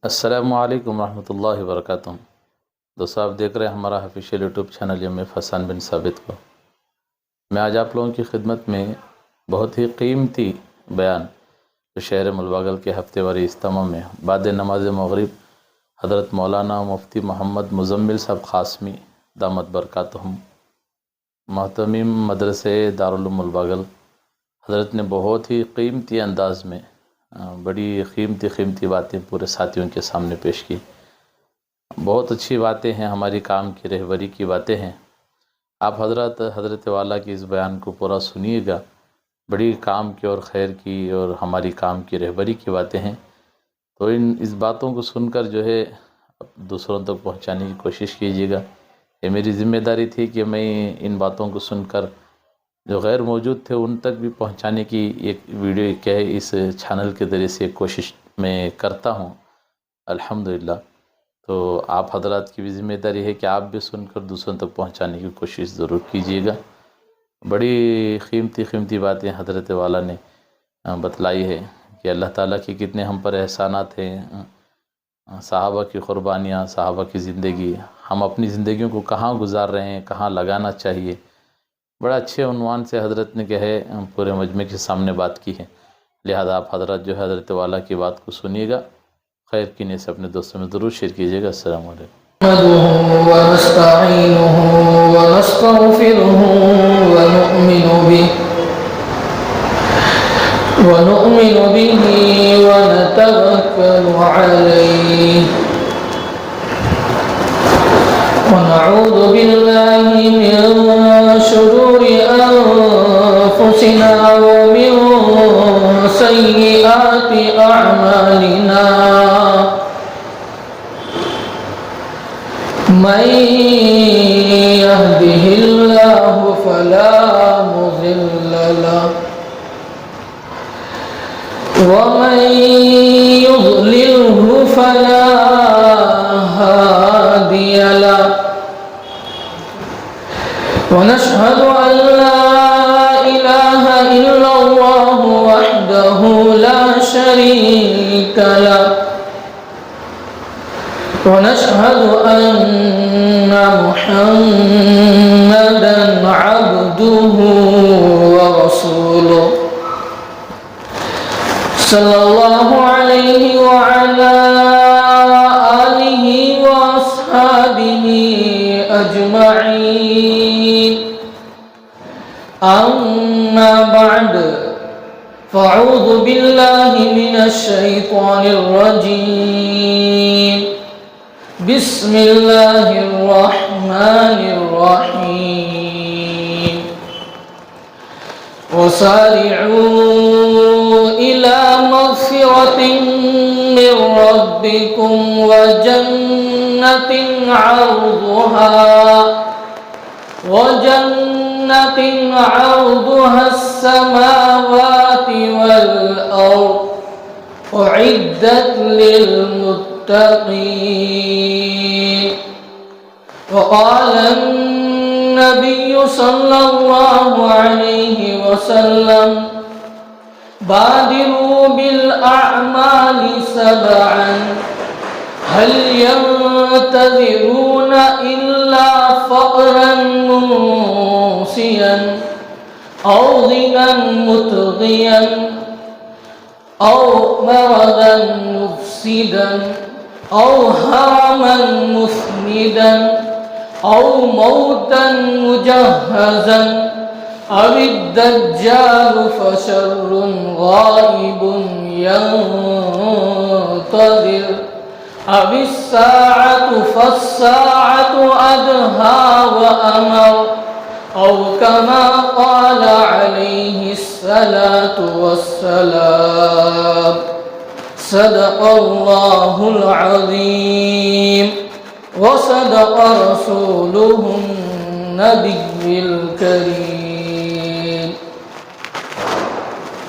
السلام علیکم ورحمۃ اللہ وبرکاتہ۔ دوستو آپ دیکھ رہے ہیں ہمارا آفیشیل یوٹیوب چینل MF حسن بن ثابت کو۔ میں آج آپ لوگوں کی خدمت میں بہت ہی قیمتی بیان جو شہر ملوگل کے ہفتے واری اجتماع میں بعد نماز مغرب حضرت مولانا مفتی محمد مزمل صاحب قاسمی دامت برکاتہم محتمم مدرسے دارالعلوم ملوگل حضرت نے بہت ہی قیمتی انداز میں بڑی قیمتی باتیں پورے ساتھیوں کے سامنے پیش کی۔ بہت اچھی باتیں ہیں، ہماری کام کی رہبری کی باتیں ہیں۔ آپ حضرت والا کی اس بیان کو پورا سنیے گا، بڑی کام کی اور خیر کی اور ہماری کام کی رہبری کی باتیں ہیں۔ تو اس باتوں کو سن کر جو ہے دوسروں تک پہنچانے کی کوشش کیجیے گا۔ یہ میری ذمہ داری تھی کہ میں ان باتوں کو سن کر جو غیر موجود تھے ان تک بھی پہنچانے کی ایک ویڈیو کیا ہے اس چینل کے ذریعے سے کوشش میں کرتا ہوں الحمدللہ۔ تو آپ حضرات کی بھی ذمہ داری ہے کہ آپ بھی سن کر دوسروں تک پہنچانے کی کوشش ضرور کیجیے گا۔ بڑی قیمتی باتیں حضرت والا نے بتلائی ہے کہ اللہ تعالیٰ کے کتنے ہم پر احسانات ہیں، صحابہ کی قربانیاں، صحابہ کی زندگی، ہم اپنی زندگیوں کو کہاں گزار رہے ہیں، کہاں لگانا چاہیے۔ بڑا اچھے عنوان سے حضرت نے کہے پورے مجمع کے سامنے بات کی ہے، لہذا آپ حضرات جو ہے حضرت والا کی بات کو سنیے گا، خیر کی نیت سے اپنے دوستوں میں ضرور شیئر کیجیے گا۔ السلام علیکم۔ نحمده ونستعينه ونستغفره ونؤمن به ونتوكل عليه ونعوذ بالله من شرور أنفسنا ومن سيئات أعمالنا، من يهده الله فلا مضل له ومن يضلله فلا هادي له، ونشهد أن لا إله إلا الله وحده لا شريك له، ونشهد أن محمدًا عبده ورسوله صلى الله عليه وعلى آله وأصحابه أجمعين، أما بعد، فأعوذ بالله من الشيطان الرجيم، بسم الله الرحمن الرحيم، وسارعوا إلى مغفرة من ربكم وجنة عرضها السماوات والأرض أعدت للمتقين. وقال النبي صلى الله عليه وسلم: بادروا بالأعمال سبعا، هل ينتظرون إلا فقرا منسيا أو غنى مطغيا أو مرضا مفسدا أو هرما مثمدا أو موتا مجهزا أو الدجال فشر غائب ينتظر أو الساعة فالساعة أدهى وأمر، أو كما قال عليه الصلاة والسلام. صدق الله العظيم وصدق رسوله النبي الكريم.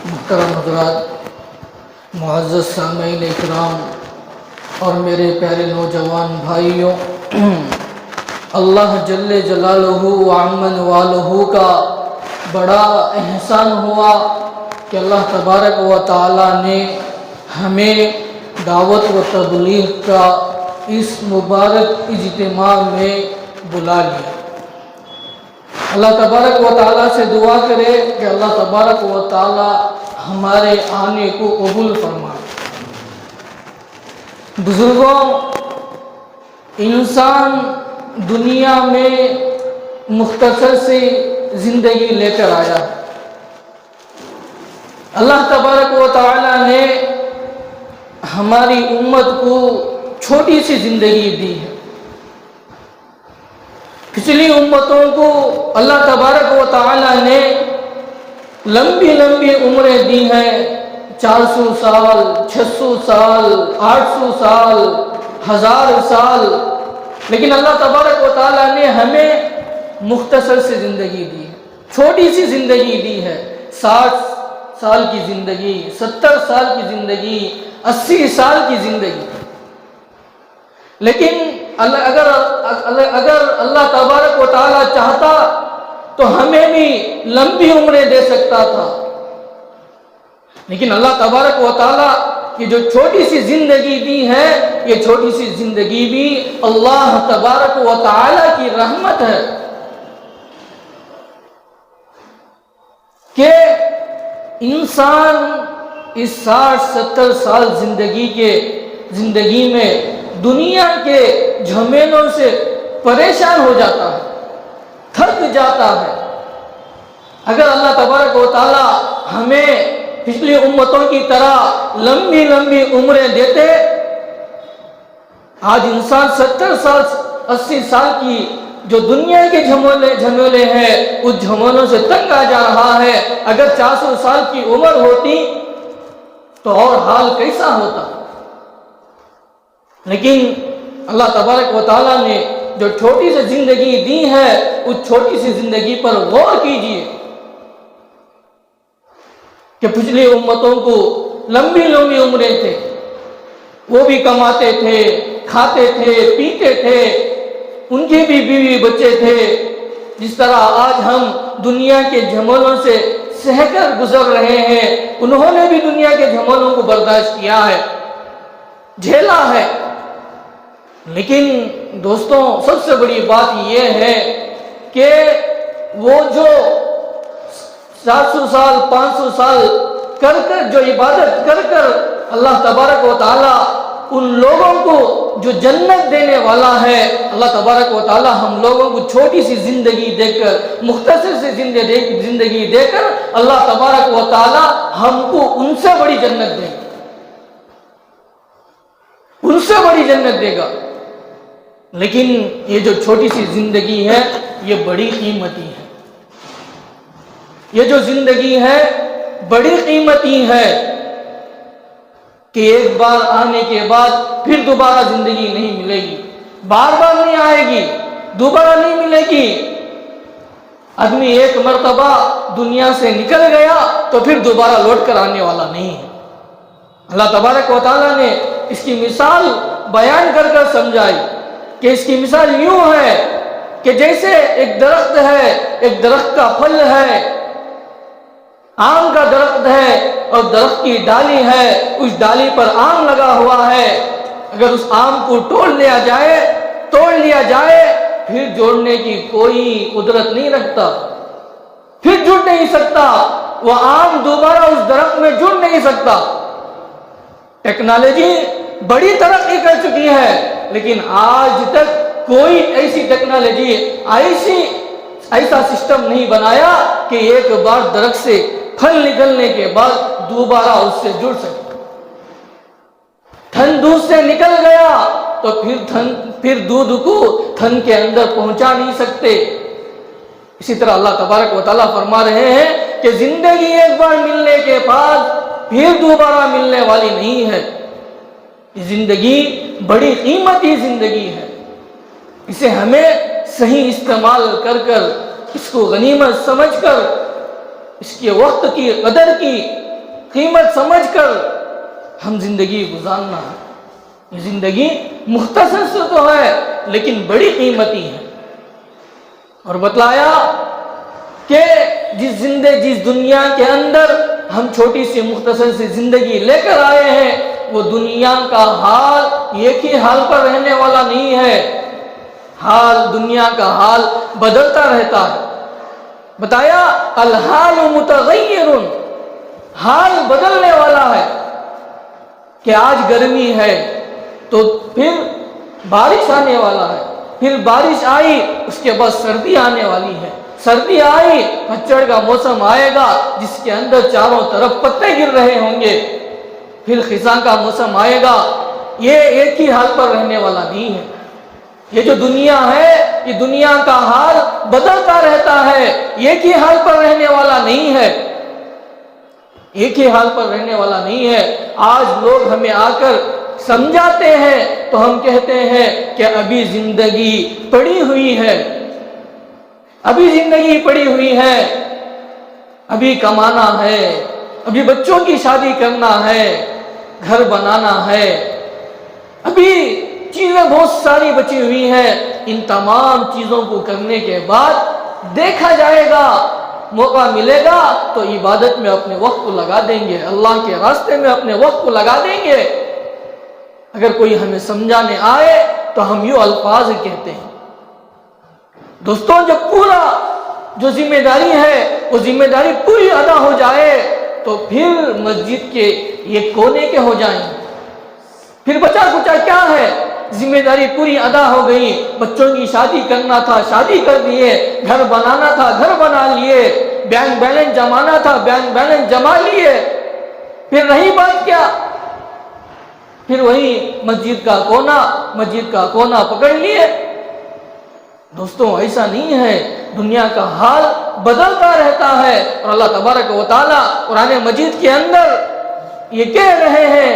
محترم حضرات، معزز سامعین اکرام اور میرے پیارے نوجوان بھائیوں، اللہ جل جلالہ وعمن والہ کا بڑا احسان ہوا کہ اللہ تبارک و تعالی نے ہمیں دعوت و تبلیغ کا اس مبارک اجتماع میں بلا لیا۔ اللہ تبارک و تعالیٰ سے دعا کرے کہ اللہ تبارک و تعالیٰ ہمارے آنے کو قبول فرمائے۔ بزرگوں، انسان دنیا میں مختصر سی زندگی لے کر آیا۔ اللہ تبارک و تعالیٰ نے ہماری امت کو چھوٹی سی زندگی دی ہے۔ پچھلی امتوں کو اللہ تبارک و تعالیٰ نے لمبی لمبی عمریں دی ہیں، 400 سال، 600 سال، 800 سال، 1000 سال، لیکن اللہ تبارک و تعالیٰ نے ہمیں مختصر سی زندگی دی ہے، چھوٹی سی زندگی دی ہے۔ 60 سال کی زندگی، 70 سال کی زندگی، 80 سال کی زندگی۔ لیکن اگر اللہ تبارک و تعالیٰ چاہتا تو ہمیں بھی لمبی عمریں دے سکتا تھا، لیکن اللہ تبارک و تعالیٰ کی جو چھوٹی سی زندگی دی ہے، یہ چھوٹی سی زندگی بھی اللہ تبارک و تعالیٰ کی رحمت ہے کہ انسان اس 60-70 سال زندگی میں دنیا کے جھمیلوں سے پریشان ہو جاتا ہے، تھک جاتا ہے۔ اگر اللہ تبارک و تعالیٰ ہمیں پچھلی امتوں کی طرح لمبی لمبی عمریں دیتے، آج انسان 70 سال 80 سال کی جو دنیا کے جھمیلے ہیں اس جھمیلوں سے تنگ آ جا رہا ہے۔ اگر 400 سال کی عمر ہوتی تو اور حال کیسا ہوتا؟ لیکن اللہ تبارک و تعالیٰ نے جو چھوٹی سی زندگی دی ہے، اس چھوٹی سی زندگی پر غور کیجئے کہ پچھلی امتوں کو لمبی لمبی عمریں تھے، وہ بھی کماتے تھے، کھاتے تھے، پیتے تھے، ان کے بھی بیوی بچے تھے۔ جس طرح آج ہم دنیا کے جھمیلوں سے سہ کر گزر رہے ہیں، انہوں نے بھی دنیا کے جھمیلوں کو برداشت کیا ہے، جھیلا ہے۔ لیکن دوستوں، سب سے بڑی بات یہ ہے کہ وہ جو 400 سال 500 سال کر جو عبادت کر اللہ تبارک و تعالیٰ ان لوگوں کو جو جنت دینے والا ہے، اللہ تبارک و تعالیٰ ہم لوگوں کو چھوٹی سی زندگی دے کر، مختصر سی زندگی دے کر اللہ تبارک و تعالیٰ ہم کو ان سے بڑی جنت دے گا، ان سے بڑی جنت دے گا۔ لیکن یہ جو چھوٹی سی زندگی ہے یہ بڑی قیمتی ہے، یہ جو زندگی ہے بڑی قیمتی ہے کہ ایک بار آنے کے بعد پھر دوبارہ زندگی نہیں ملے گی، بار بار نہیں آئے گی، دوبارہ نہیں ملے گی۔ آدمی ایک مرتبہ دنیا سے نکل گیا تو پھر دوبارہ لوٹ کر آنے والا نہیں ہے۔ اللہ تبارک و تعالیٰ نے اس کی مثال بیان کر سمجھائی کہ اس کی مثال یوں ہے کہ جیسے ایک درخت ہے، ایک درخت کا پھل ہے، آم کا درخت ہے اور درخت کی ڈالی ہے، اس ڈالی پر آم لگا ہوا ہے۔ اگر اس آم کو توڑ لیا جائے پھر جوڑنے کی کوئی قدرت نہیں رکھتا، پھر جڑ نہیں سکتا، وہ آم دوبارہ اس درخت میں جڑ نہیں سکتا۔ ٹیکنالوجی بڑی ترقی کر چکی ہے، لیکن آج تک کوئی ایسی ٹیکنالوجی ایسا سسٹم نہیں بنایا کہ ایک بار درخت سے پھل نکلنے کے بعد دوبارہ اس سے جڑ سکے۔ تھن دودھ سے نکل گیا تو پھر دودھ کو تھن کے اندر پہنچا نہیں سکتے۔ اسی طرح اللہ تبارک و تعالیٰ فرما رہے ہیں کہ زندگی ایک بار ملنے کے بعد پھر دوبارہ ملنے والی نہیں ہے۔ یہ زندگی بڑی قیمتی زندگی ہے، اسے ہمیں صحیح استعمال کر اس کو غنیمت سمجھ کر، اس کے وقت کی قدر کی قیمت سمجھ کر ہم زندگی گزارنا ہے۔ یہ زندگی مختصر سے تو ہے لیکن بڑی قیمتی ہے۔ اور بتلایا کہ جس دنیا کے اندر ہم چھوٹی سی مختصر سی زندگی لے کر آئے ہیں، وہ دنیا کا حال ایک ہی حال پر رہنے والا نہیں ہے، حال دنیا کا حال بدلتا رہتا ہے۔ بتایا الحال متغیر، حال بدلنے والا ہے، کہ آج گرمی ہے تو پھر بارش آنے والا ہے، پھر بارش آئی اس کے بعد سردی آنے والی ہے، سردی آئی پتجھڑ کا موسم آئے گا جس کے اندر چاروں طرف پتے گر رہے ہوں گے، پھر خزاں کا موسم آئے گا۔ یہ ایک ہی حال پر رہنے والا نہیں ہے۔ یہ جو دنیا ہے یہ دنیا کا حال بدلتا رہتا ہے، ایک ہی حال پر رہنے والا نہیں ہے، ایک ہی حال پر رہنے والا نہیں ہے۔ آج لوگ ہمیں آ کر سمجھاتے ہیں تو ہم کہتے ہیں کہ ابھی زندگی پڑی ہوئی ہے، ابھی زندگی پڑی ہوئی ہے، ابھی کمانا ہے، ابھی بچوں کی شادی کرنا ہے، گھر بنانا ہے، ابھی چیزیں بہت ساری بچی ہوئی ہیں۔ ان تمام چیزوں کو کرنے کے بعد دیکھا جائے گا، موقع ملے گا تو عبادت میں اپنے وقت کو لگا دیں گے، اللہ کے راستے میں اپنے وقت کو لگا دیں گے۔ اگر کوئی ہمیں سمجھانے آئے تو ہم یوں الفاظ کہتے ہیں۔ دوستوں جب پورا جو ذمہ داری ہے وہ ذمہ داری پوری ادا ہو جائے تو پھر مسجد کے یہ کونے کے ہو جائیں، پھر بچا کچا کیا ہے؟ ذمہ داری پوری ادا ہو گئی، بچوں کی شادی کرنا تھا شادی کر دیے، گھر بنانا تھا گھر بنا لیے، بینک بیلنس جمانا تھا بینک بیلنس جما لیے، پھر رہی بات کیا؟ پھر وہی مسجد کا کونا پکڑ لیے۔ دوستوں ایسا نہیں ہے، دنیا کا حال بدلتا رہتا ہے، اور اللہ تبارک و تعالی قرآن مجید کے اندر یہ کہہ رہے ہیں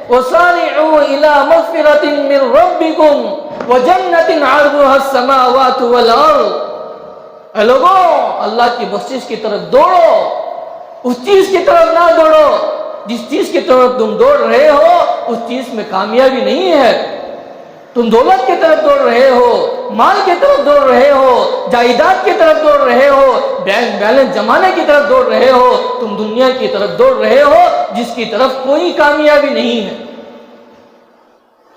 وَسَارِعُوا إِلَى مَغْفِرَةٍ مِّن رَبِّكُمْ وَجَنَّةٍ عَرْضُهَا السَّمَاوَاتُ وَالْأَرْضُ، اے لوگوں اللہ کی بخشش کی طرف دوڑو، اس چیز کی طرف نہ دوڑو جس چیز کی طرف تم دوڑ رہے ہو اس چیز میں کامیابی نہیں ہے۔ تم دولت کی طرف دوڑ رہے ہو، مال کی طرف دوڑ رہے ہو، جائیداد کی طرف دوڑ رہے ہو، بینک بیلنس جمانے کی طرف دوڑ رہے ہو، تم دنیا کی طرف دوڑ رہے ہو جس کی طرف کوئی کامیابی نہیں ہے۔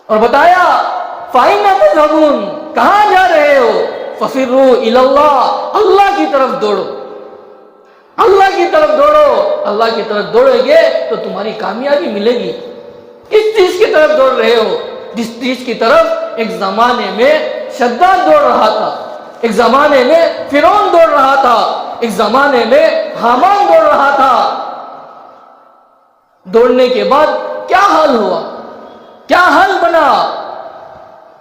اور بتایا فَأَيْنَ تَذْهَبُونَ، کہاں جا رہے ہو؟ فَفِرُّوا إِلَى اللَّهِ، اللہ کی طرف دوڑو، اللہ کی طرف دوڑو، اللہ کی طرف دوڑے گے تو تمہاری کامیابی ملے گی۔ کس چیز کی طرف دوڑ رہے ہو؟ جس چیز کی طرف ایک زمانے میں شداد دوڑ رہا تھا، ایک زمانے میں فرعون دوڑ رہا تھا، ایک زمانے میں حامان دوڑ رہا تھا۔ دوڑنے کے بعد کیا حال ہوا، کیا حال بنا؟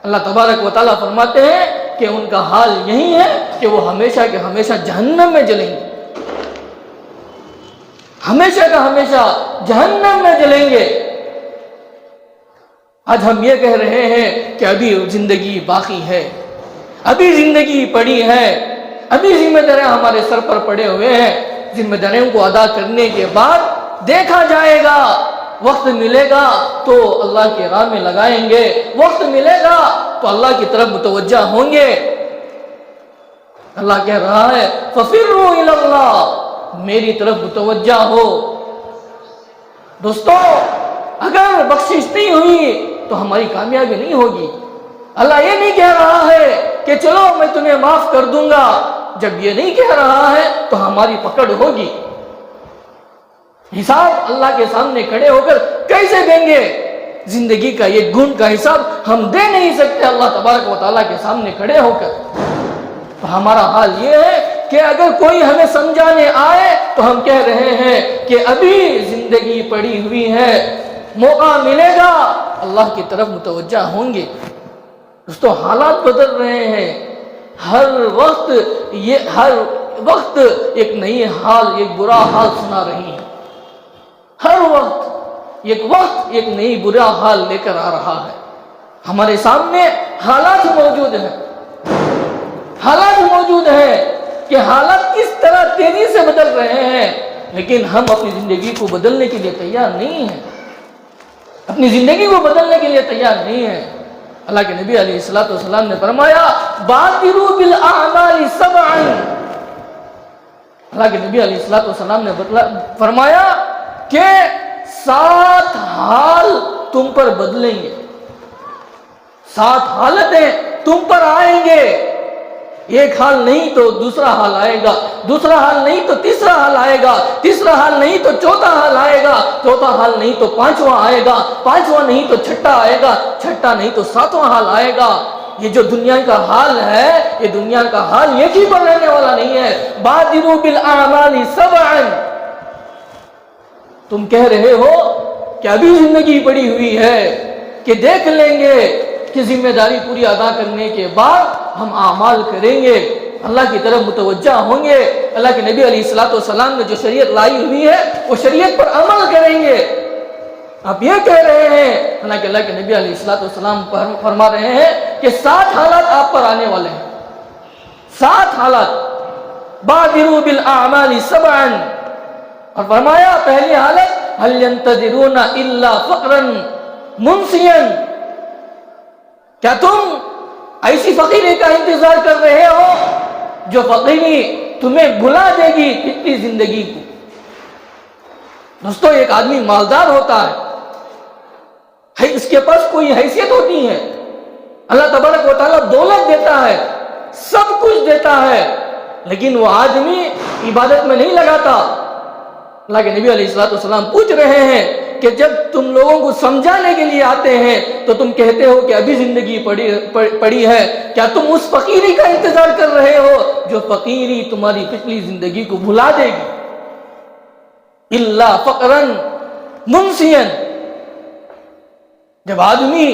اللہ تبارک و تعالیٰ فرماتے ہیں کہ ان کا حال یہی ہے کہ وہ ہمیشہ کے ہمیشہ جہنم میں جلیں گے، ہمیشہ کا ہمیشہ جہنم میں جلیں گے۔ آج ہم یہ کہہ رہے ہیں کہ ابھی زندگی باقی ہے، ابھی زندگی پڑی ہے، ابھی ذمہ داریاں ہمارے سر پر پڑے ہوئے ہیں، ذمہ داریوں کو ادا کرنے کے بعد دیکھا جائے گا، وقت ملے گا تو اللہ کی راہ میں لگائیں گے، وقت ملے گا تو اللہ کی طرف متوجہ ہوں گے۔ اللہ کہہ رہا ہے فَفِرُّوا إِلَى اللَّهِ، میری طرف متوجہ ہو۔ دوستو اگر بخشش نہیں ہوئی تو ہماری کامیابی نہیں ہوگی۔ اللہ یہ نہیں کہہ رہا ہے کہ چلو میں تمہیں معاف کر دوں گا، جب یہ نہیں کہہ رہا ہے تو ہماری پکڑ ہوگی۔ حساب اللہ کے سامنے کھڑے ہو کر کیسے دیں گے؟ زندگی کا یہ گن کا حساب ہم دے نہیں سکتے اللہ تبارک و تعالیٰ کے سامنے کھڑے ہو کر۔ تو ہمارا حال یہ ہے کہ اگر کوئی ہمیں سمجھانے آئے تو ہم کہہ رہے ہیں کہ ابھی زندگی پڑی ہوئی ہے، موقع ملے گا اللہ کی طرف متوجہ ہوں گے۔ دوستو حالات بدل رہے ہیں، ہر وقت ایک نئی حال، ایک برا حال سنا رہی ہے، ہر وقت ایک نئی برا حال لے کر آ رہا ہے۔ ہمارے سامنے حالات موجود ہیں کہ حالات کس طرح تیزی سے بدل رہے ہیں، لیکن ہم اپنی زندگی کو بدلنے کے لیے تیار نہیں ہیں، اپنی زندگی کو بدلنے کے لیے تیار نہیں ہیں۔ اللہ کے نبی علیہ السلام نے فرمایا بادروا بالاعمال سبعا، اللہ کے نبی علیہ السلام نے فرمایا کہ 7 حال تم پر بدلیں گے، 7 حالتیں تم پر آئیں گے. ایک حال نہیں تو دوسرا حال آئے گا، دوسرا حال نہیں تو تیسرا حال آئے گا، تیسرا حال نہیں تو چوتھا حال آئے گا، چوتھا حال نہیں تو پانچواں آئے گا، پانچواں نہیں تو چھٹا آئے گا، چھٹا نہیں تو ساتواں حال آئے گا. یہ جو دنیا کا حال ہے، یہ دنیا کا حال ایک ہی پر رہنے والا نہیں ہے. بادروا بالاعمال سبعا، تم کہہ رہے ہو کہ ابھی زندگی پڑی ہوئی ہے کہ دیکھ لیں گے کہ ذمہ داری پوری ادا کرنے کے بعد ہم اعمال کریں گے، اللہ کی طرف متوجہ ہوں گے، اللہ کے نبی علیہ الصلوۃ والسلام نے جو شریعت لائی ہوئی ہے وہ شریعت پر عمل کریں گے. آپ یہ کہہ رہے ہیں، حالانکہ اللہ کے نبی علیہ الصلوۃ والسلام فرما رہے ہیں کہ 7 حالات آپ پر آنے والے ہیں، 7 حالات. بادروا بالاعمال سبعا، اور فرمایا پہلی حالت هل ينتظرون الا فقرا منسیا، کیا تم ایسی فقیری کا انتظار کر رہے ہو جو فقیری تمہیں بھلا دے گی پچھلی زندگی کو. دوستو ایک آدمی مالدار ہوتا ہے، اس کے پاس کوئی حیثیت ہوتی ہے، اللہ تبارک و تعالیٰ دولت دیتا ہے، سب کچھ دیتا ہے، لیکن وہ آدمی عبادت میں نہیں لگاتا. اللہ کے نبی علیہ الصلوۃ والسلام پوچھ رہے ہیں کہ جب تم لوگوں کو سمجھانے کے لیے آتے ہیں تو تم کہتے ہو کہ ابھی زندگی پڑی ہے، کیا تم اس فقیری کا انتظار کر رہے ہو جو فقیری تمہاری پچھلی زندگی کو بھلا دے گی؟ الا فقرا منسیا، جب آدمی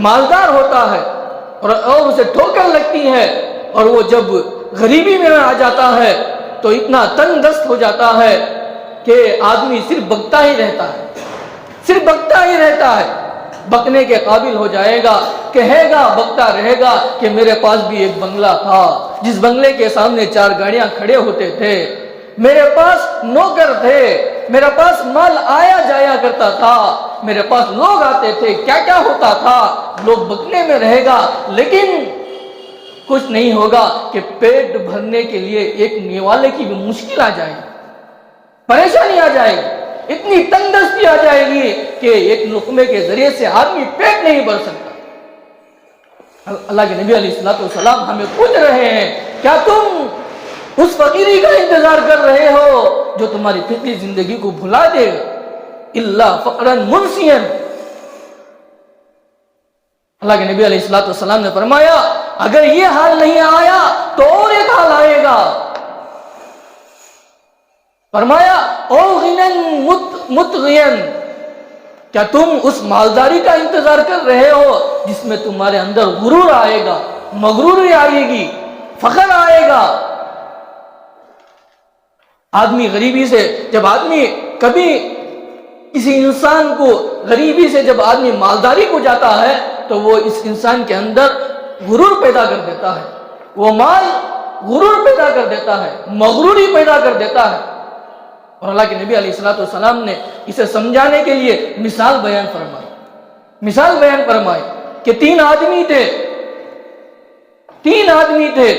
مالدار ہوتا ہے اور اسے ٹھوکر لگتی ہے اور وہ جب غریبی میں آ جاتا ہے تو اتنا تنگ دست ہو جاتا ہے کہ آدمی صرف بکتا ہی رہتا ہے، صرف بکتا ہی رہتا ہے. بکنے کے قابل ہو جائے گا، کہے گا، بکتا رہے گا کہ میرے پاس بھی ایک بنگلہ تھا جس بنگلے کے سامنے 4 گاڑیاں کھڑے ہوتے تھے، میرے پاس نوکر تھے، میرے پاس مال آیا جایا کرتا تھا، میرے پاس لوگ آتے تھے، کیا کیا ہوتا تھا. لوگ بکنے میں رہے گا لیکن کچھ نہیں ہوگا کہ پیٹ بھرنے کے لیے ایک نیوالے کی بھی مشکل آ جائے گی، پریشانی آ جائے گی، اتنی تنگ دستی آ جائے گی کہ ایک لقمے کے ذریعے سے آدمی پیٹ نہیں بھر سکتا. اللہ کے نبی علیہ الصلوۃ والسلام ہمیں پوچھ رہے ہیں کیا تم اس فقیری کا انتظار کر رہے ہو جو تمہاری پچھلی زندگی کو بھلا دے گا؟ الا فقرا منسیا. اللہ کے نبی علیہ الصلوۃ والسلام نے فرمایا اگر یہ حال نہیں آیا تو اور ایک حال آئے گا. فرمایا او غنن متغین، کیا تم اس مالداری کا انتظار کر رہے ہو جس میں تمہارے اندر غرور آئے گا، مغروری آئے گی، فخر آئے گا. آدمی غریبی سے جب آدمی کبھی کسی انسان کو غریبی سے جب آدمی مالداری کو جاتا ہے تو وہ اس انسان کے اندر غرور پیدا کر دیتا ہے، وہ مال غرور پیدا کر دیتا ہے، مغروری پیدا کر دیتا ہے. اور اللہ کے نبی علیہ الصلوۃ والسلام نے اسے سمجھانے کے لیے مثال بیان فرمائی کہ 3 آدمی تھے.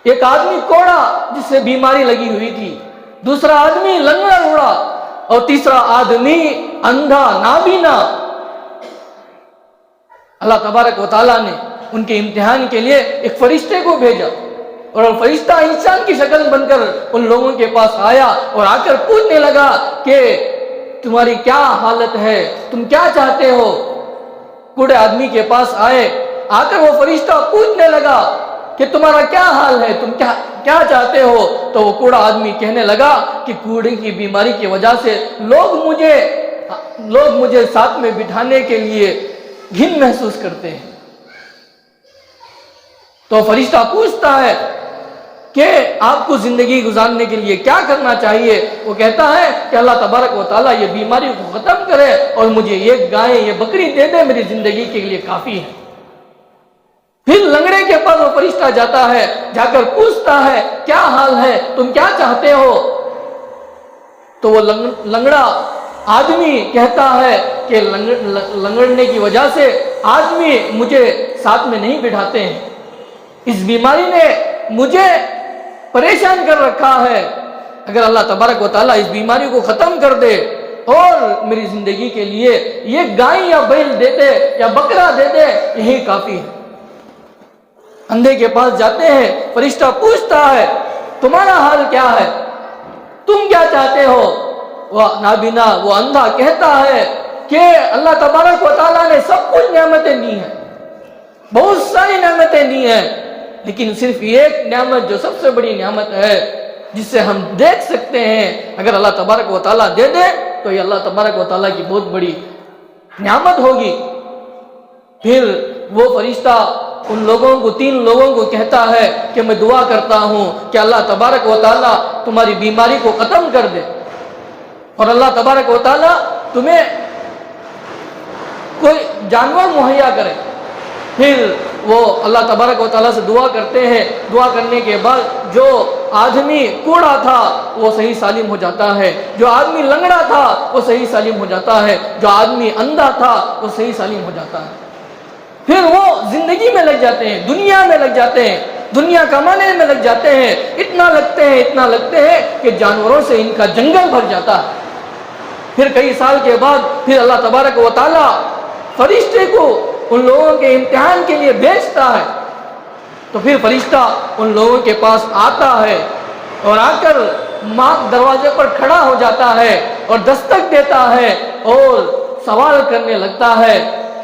ایک آدمی کوڑا جس سے بیماری لگی ہوئی تھی، دوسرا آدمی لنگڑا لوڑا اور تیسرا آدمی اندھا نابینا. اللہ تبارک و تعالیٰ نے ان کے امتحان کے لیے ایک فرشتے کو بھیجا اور فرشتہ انسان کی شکل بن کر ان لوگوں کے پاس آیا اور آ کر پوچھنے لگا کہ تمہاری کیا حالت ہے، تم کیا چاہتے ہو. کوڑے آدمی کے پاس آئے، آ کر وہ فرشتہ پوچھنے لگا کہ تمہارا کیا حال ہے، تم کیا چاہتے ہو. تو وہ کوڑا آدمی کہنے لگا کہ کوڑے کی بیماری کی وجہ سے لوگ مجھے ساتھ میں بٹھانے کے لیے گھن محسوس کرتے ہیں. تو فرشتہ پوچھتا ہے کہ آپ کو زندگی گزارنے کے لیے کیا کرنا چاہیے. وہ کہتا ہے کہ اللہ تبارک و تعالیٰ یہ بیماری کو ختم کرے اور مجھے ایک گائے یہ بکری دے دے، میری زندگی کے لیے کافی ہے. پھر لنگڑے کے پاس وہ فرشتہ جاتا ہے، جا کر پوچھتا ہے کیا حال ہے، تم کیا چاہتے ہو. تو وہ لنگڑا آدمی کہتا ہے کہ لنگڑنے کی وجہ سے آدمی مجھے ساتھ میں نہیں بٹھاتے ہیں، اس بیماری نے مجھے پریشان کر رکھا ہے. اگر اللہ تبارک و تعالیٰ اس بیماری کو ختم کر دے اور میری زندگی کے لیے یہ گائے یا بیل دے دے یا بکرا دے دے, یہی کافی ہے. اندھے کے پاس جاتے ہیں, فرشتہ پوچھتا ہے تمہارا حال کیا ہے, تم کیا چاہتے ہو؟ وہ نابینا, وہ اندھا کہتا ہے کہ اللہ تبارک و تعالیٰ نے سب کچھ نعمتیں دی ہیں, بہت ساری نعمتیں دی ہیں, لیکن صرف ایک نعمت جو سب سے بڑی نعمت ہے جس سے ہم دیکھ سکتے ہیں, اگر اللہ تبارک و تعالیٰ دے دے تو یہ اللہ تبارک و تعالیٰ کی بہت بڑی نعمت ہوگی. پھر وہ فرشتہ ان لوگوں کو, 3 لوگوں کو کہتا ہے کہ میں دعا کرتا ہوں کہ اللہ تبارک و تعالیٰ تمہاری بیماری کو ختم کر دے, اور اللہ تبارک و تعالیٰ تمہیں کوئی جانور مہیا کرے. پھر وہ اللہ تبارک و تعالیٰ سے دعا کرتے ہیں. دعا کرنے کے بعد جو آدمی کوڑا تھا وہ صحیح سالم ہو جاتا ہے, جو آدمی لنگڑا تھا وہ صحیح سالم ہو جاتا ہے, جو آدمی اندھا تھا وہ صحیح سالم ہو جاتا ہے. پھر وہ زندگی میں لگ جاتے ہیں, دنیا میں لگ جاتے ہیں, دنیا کمانے میں لگ جاتے ہیں. اتنا لگتے ہیں کہ جانوروں سے ان کا جنگل بھر جاتا ہے. پھر کئی سال کے بعد پھر اللہ تبارک و تعالیٰ فرشتے کو ان لوگوں کے امتحان کے لیے بھیجتا ہے. تو پھر فرشتہ ان لوگوں کے پاس آتا ہے اور آ کر دروازے پر کھڑا ہو جاتا ہے اور دستک دیتا ہے اور سوال کرنے لگتا ہے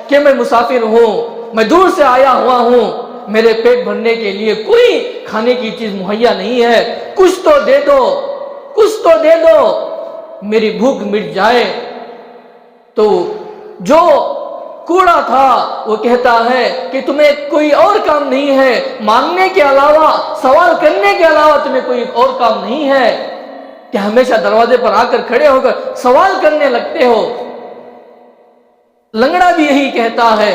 کہ میں مسافر ہوں, میں دور سے آیا ہوا ہوں, میرے پیٹ بھرنے کے لیے کوئی کھانے کی چیز مہیا نہیں ہے, کچھ تو دے دو, کچھ تو دے دو, میری بھوک مٹ جائے. تو جو کوڑا تھا وہ کہتا ہے کہ تمہیں کوئی اور کام نہیں ہے, مانگنے کے علاوہ, سوال کرنے کے علاوہ تمہیں کوئی اور کام نہیں ہے کہ ہمیشہ دروازے پر آ کر کھڑے ہو کر سوال کرنے لگتے ہو. لنگڑا بھی یہی کہتا ہے.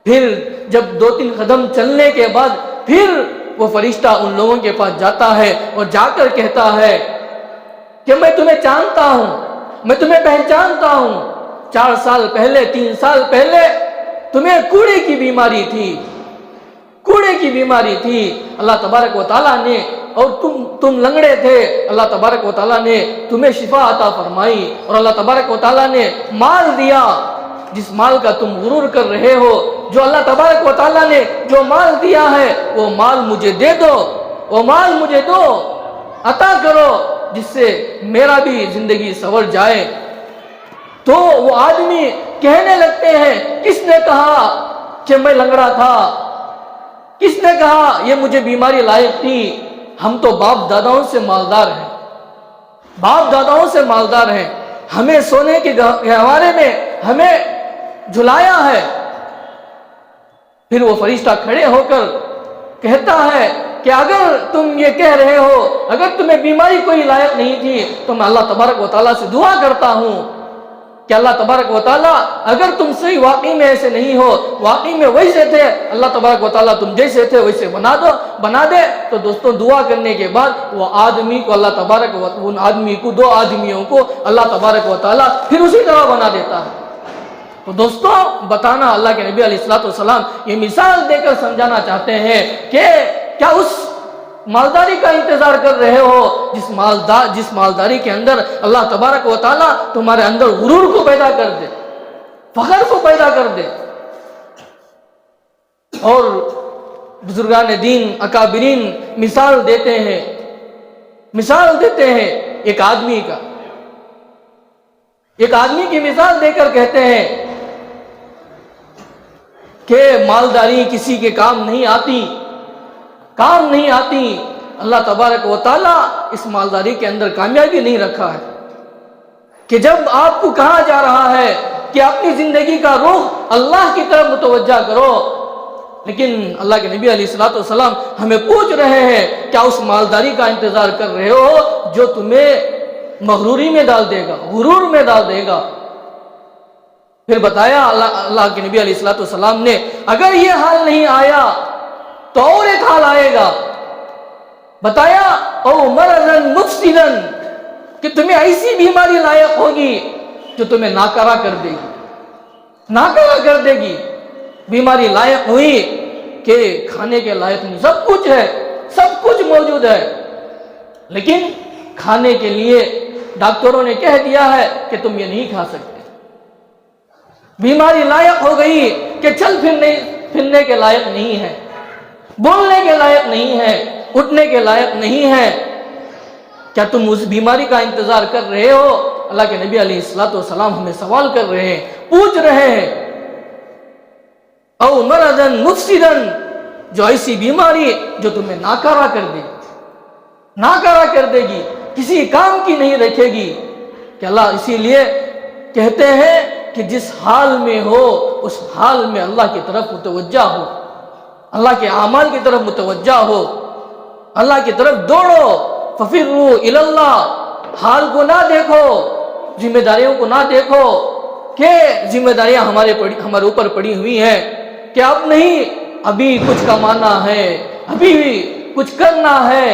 پھر جب 2-3 قدم چلنے کے بعد پھر وہ فرشتہ ان لوگوں کے پاس جاتا ہے اور جا کر کہتا ہے کہ میں تمہیں جانتا ہوں, میں تمہیں پہچانتا ہوں. 4 سال پہلے, 3 سال پہلے تمہیں کوڑے کی بیماری تھی, کوڑے کی بیماری تھی. اللہ تبارک و تعالیٰ نے, اور تم لنگڑے تھے, اللہ تبارک و تعالیٰ نے تمہیں شفا عطا فرمائی, اور اللہ تبارک و تعالیٰ نے مال دیا. جس مال کا تم غرور کر رہے ہو, جو اللہ تبارک و تعالیٰ نے جو مال دیا ہے وہ مال مجھے دے دو, وہ مال مجھے دو, عطا کرو, جس سے میرا بھی زندگی سنور جائے. تو وہ آدمی کہنے لگتے ہیں کس نے کہا کہ میں لنگڑا تھا, کس نے کہا یہ مجھے بیماری لائق تھی. ہم تو باپ داداؤں سے مالدار ہیں, باپ داداؤں سے مالدار ہیں, ہمیں سونے کے گہوارے میں ہمیں جھلایا ہے. پھر وہ فرشتہ کھڑے ہو کر کہتا ہے کہ اگر تم یہ کہہ رہے ہو, اگر تمہیں بیماری کوئی لائق نہیں تھی, تو میں اللہ تبارک و تعالیٰ سے دعا کرتا ہوں کہ اللہ تبارک و تعالیٰ اگر تم صحیح واقعی میں ایسے نہیں ہو, واقعی میں ویسے تھے, اللہ تبارک و تعالیٰ تم جیسے تھے ویسے بنا دے. تو دوستوں دعا کرنے کے بعد وہ آدمی کو اللہ تبارک و ان آدمی کو, 2 آدمیوں کو اللہ تبارک و تعالیٰ پھر اسی طرح بنا دیتا ہے. تو دوستوں بتانا, اللہ کے نبی علیہ الصلوۃ والسلام یہ مثال دے کر سمجھانا چاہتے ہیں کہ کیا اس مالداری کا انتظار کر رہے ہو جس مالداری کے اندر اللہ تبارک و تعالیٰ تمہارے اندر غرور کو پیدا کر دے, فخر کو پیدا کر دے. اور بزرگان دین, اکابرین مثال دیتے ہیں ایک آدمی کا, ایک آدمی کی مثال دے کر کہتے ہیں کہ مالداری کسی کے کام نہیں آتی. اللہ تبارک و تعالیٰ اس مالداری کے اندر کامیابی نہیں رکھا ہے کہ جب آپ کو کہا جا رہا ہے کہ اپنی زندگی کا رخ اللہ کی طرف متوجہ کرو, لیکن اللہ کے نبی علیہ الصلوۃ والسلام ہمیں پوچھ رہے ہیں کیا اس مالداری کا انتظار کر رہے ہو جو تمہیں مغروری میں ڈال دے گا, غرور میں ڈال دے گا. پھر بتایا اللہ کے نبی علیہ الصلوۃ والسلام نے, اگر یہ حال نہیں آیا تو اور ایک حال آئے گا. بتایا او مرضن مفسدن, کہ تمہیں ایسی بیماری لائق ہوگی جو تمہیں ناکارہ کر دے گی. بیماری لائق ہوئی کہ کھانے کے لائق نہیں, سب کچھ ہے, سب کچھ موجود ہے, لیکن کھانے کے لیے ڈاکٹروں نے کہہ دیا ہے کہ تم یہ نہیں کھا سکتے. بیماری لائق ہو گئی کہ چل پھرنے کے لائق نہیں ہے، بولنے کے لائق نہیں ہے، اٹھنے کے لائق نہیں ہے. کیا تم اس بیماری کا انتظار کر رہے ہو؟ اللہ کے نبی علیہ الصلوۃ والسلام ہمیں سوال کر رہے ہیں، پوچھ رہے ہیں. او مرضن مفسدن، جو ایسی بیماری جو تمہیں ناکارہ کر دے، ناکارہ کر دے گی، کسی کام کی نہیں رکھے گی. کہ اللہ اسی لیے کہتے ہیں کہ جس حال میں ہو اس حال میں اللہ کی طرف متوجہ ہو، اللہ کے اعمال کی طرف متوجہ ہو، اللہ کی طرف دوڑو. ففروا الی اللہ، حال کو نہ دیکھو، ذمہ داریوں کو نہ دیکھو کہ ذمہ داریاں ہمارے اوپر پڑی ہوئی ہیں کہ اب نہیں، ابھی کچھ کمانا ہے، ابھی کچھ کرنا ہے.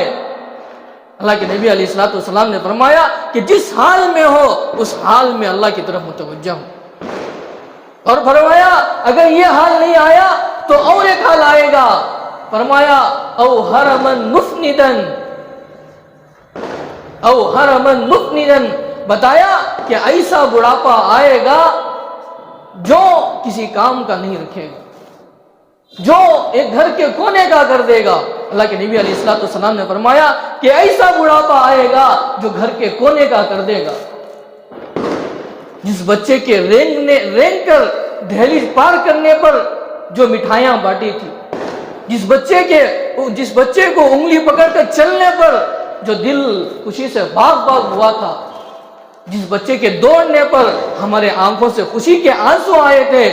اللہ کے نبی علیہ الصلوۃ والسلام نے فرمایا کہ جس حال میں ہو اس حال میں اللہ کی طرف متوجہ ہو. اور فرمایا اگر یہ حال نہیں آیا تو اور ایک حال آئے گا. فرمایا او حرمن مفندن، او حرمن مفندن، بتایا کہ ایسا بڑھاپا آئے گا جو کسی کام کا نہیں رکھے گا، جو ایک گھر کے کونے کا کر دے گا. اللہ کے نبی علیہ الصلوۃ والسلام نے فرمایا کہ ایسا بڑھاپا آئے گا جو گھر کے کونے کا کر دے گا. جس بچے کے رینگ کر دہلیز پار کرنے پر جو مٹھائیاں بانٹی تھی، جس بچے کو انگلی پکڑ کر چلنے پر جو دل خوشی سے باغ ہوا تھا، جس بچے کے دوڑنے پر ہمارے آنکھوں سے خوشی کے آنسو آئے تھے،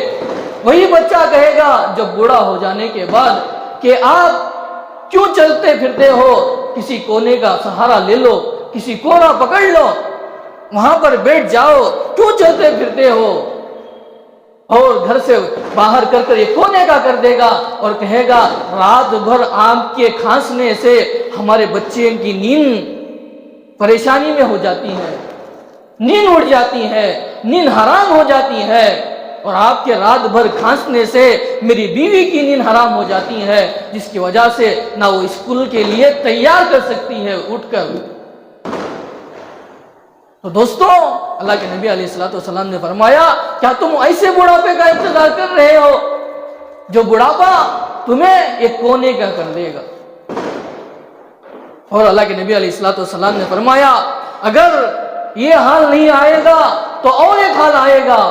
وہی بچہ کہے گا جب بوڑھا ہو جانے کے بعد کہ آپ کیوں چلتے پھرتے ہو، کسی کونے کا سہارا لے لو، کسی کونا پکڑ لو، وہاں پر بیٹھ جاؤ، کیوں چلتے پھرتے ہو. اور گھر سے باہر کر یہ کونے کا کر دے گا اور کہے گا رات بھر آم کے کھانسنے سے ہمارے بچے کی نیند پریشانی میں ہو جاتی ہے، نیند اڑ جاتی ہے، نیند حرام ہو جاتی ہے، اور آپ کے رات بھر کھانسنے سے میری بیوی کی نیند حرام ہو جاتی ہے، جس کی وجہ سے نہ وہ اسکول کے لیے تیار کر سکتی ہے اٹھ کر. تو دوستو، اللہ کے نبی علیہ الصلوۃ والسلام نے فرمایا کیا تم ایسے بڑھاپے کا انتظار کر رہے ہو جو بڑھاپا تمہیں ایک کونے کا کر دے گا؟ اور اللہ کے نبی علیہ الصلوۃ والسلام نے فرمایا اگر یہ حال نہیں آئے گا تو اور ایک حال آئے گا.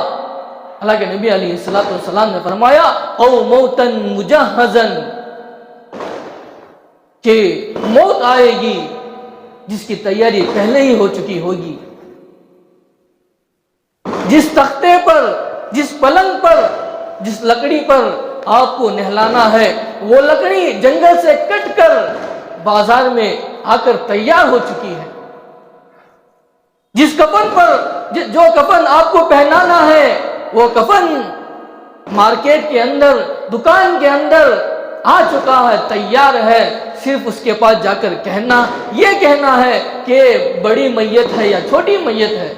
اللہ کے نبی علیہ الصلوۃ والسلام نے فرمایا او موتن مجہزن، کہ موت آئے گی جس کی تیاری پہلے ہی ہو چکی ہوگی. جس تختے پر، جس پلنگ پر، جس لکڑی پر آپ کو نہلانا ہے، وہ لکڑی جنگل سے کٹ کر بازار میں آ کر تیار ہو چکی ہے. جس کفن پر، جو کفن آپ کو پہنانا ہے، وہ کفن مارکیٹ کے اندر، دکان کے اندر آ چکا ہے، تیار ہے. صرف اس کے پاس جا کر یہ کہنا ہے کہ بڑی میت ہے یا چھوٹی میت ہے.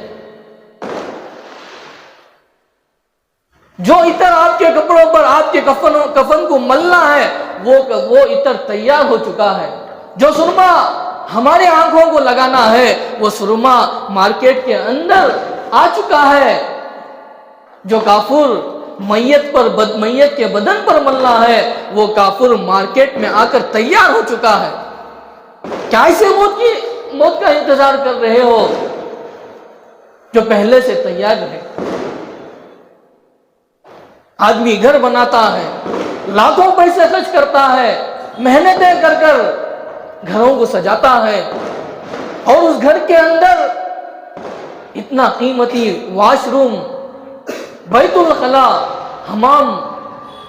جو عطر آپ کے کپڑوں پر، آپ کے کفن کو ملنا ہے، وہ عطر تیار ہو چکا ہے. جو سرما ہمارے آنکھوں کو لگانا ہے، وہ سرما مارکیٹ کے اندر آ چکا ہے. جو کافور میت کے بدن پر ملنا ہے، وہ کافر مارکیٹ میں آ کر تیار ہو چکا ہے. کیا ایسے موت کا انتظار کر رہے ہو جو پہلے سے تیار ہے؟ آدمی گھر بناتا ہے، لاکھوں پیسے خرچ کرتا ہے، محنتیں کر گھروں کو سجاتا ہے، اور اس گھر کے اندر اتنا قیمتی واش روم، بیت الخلا، حمام،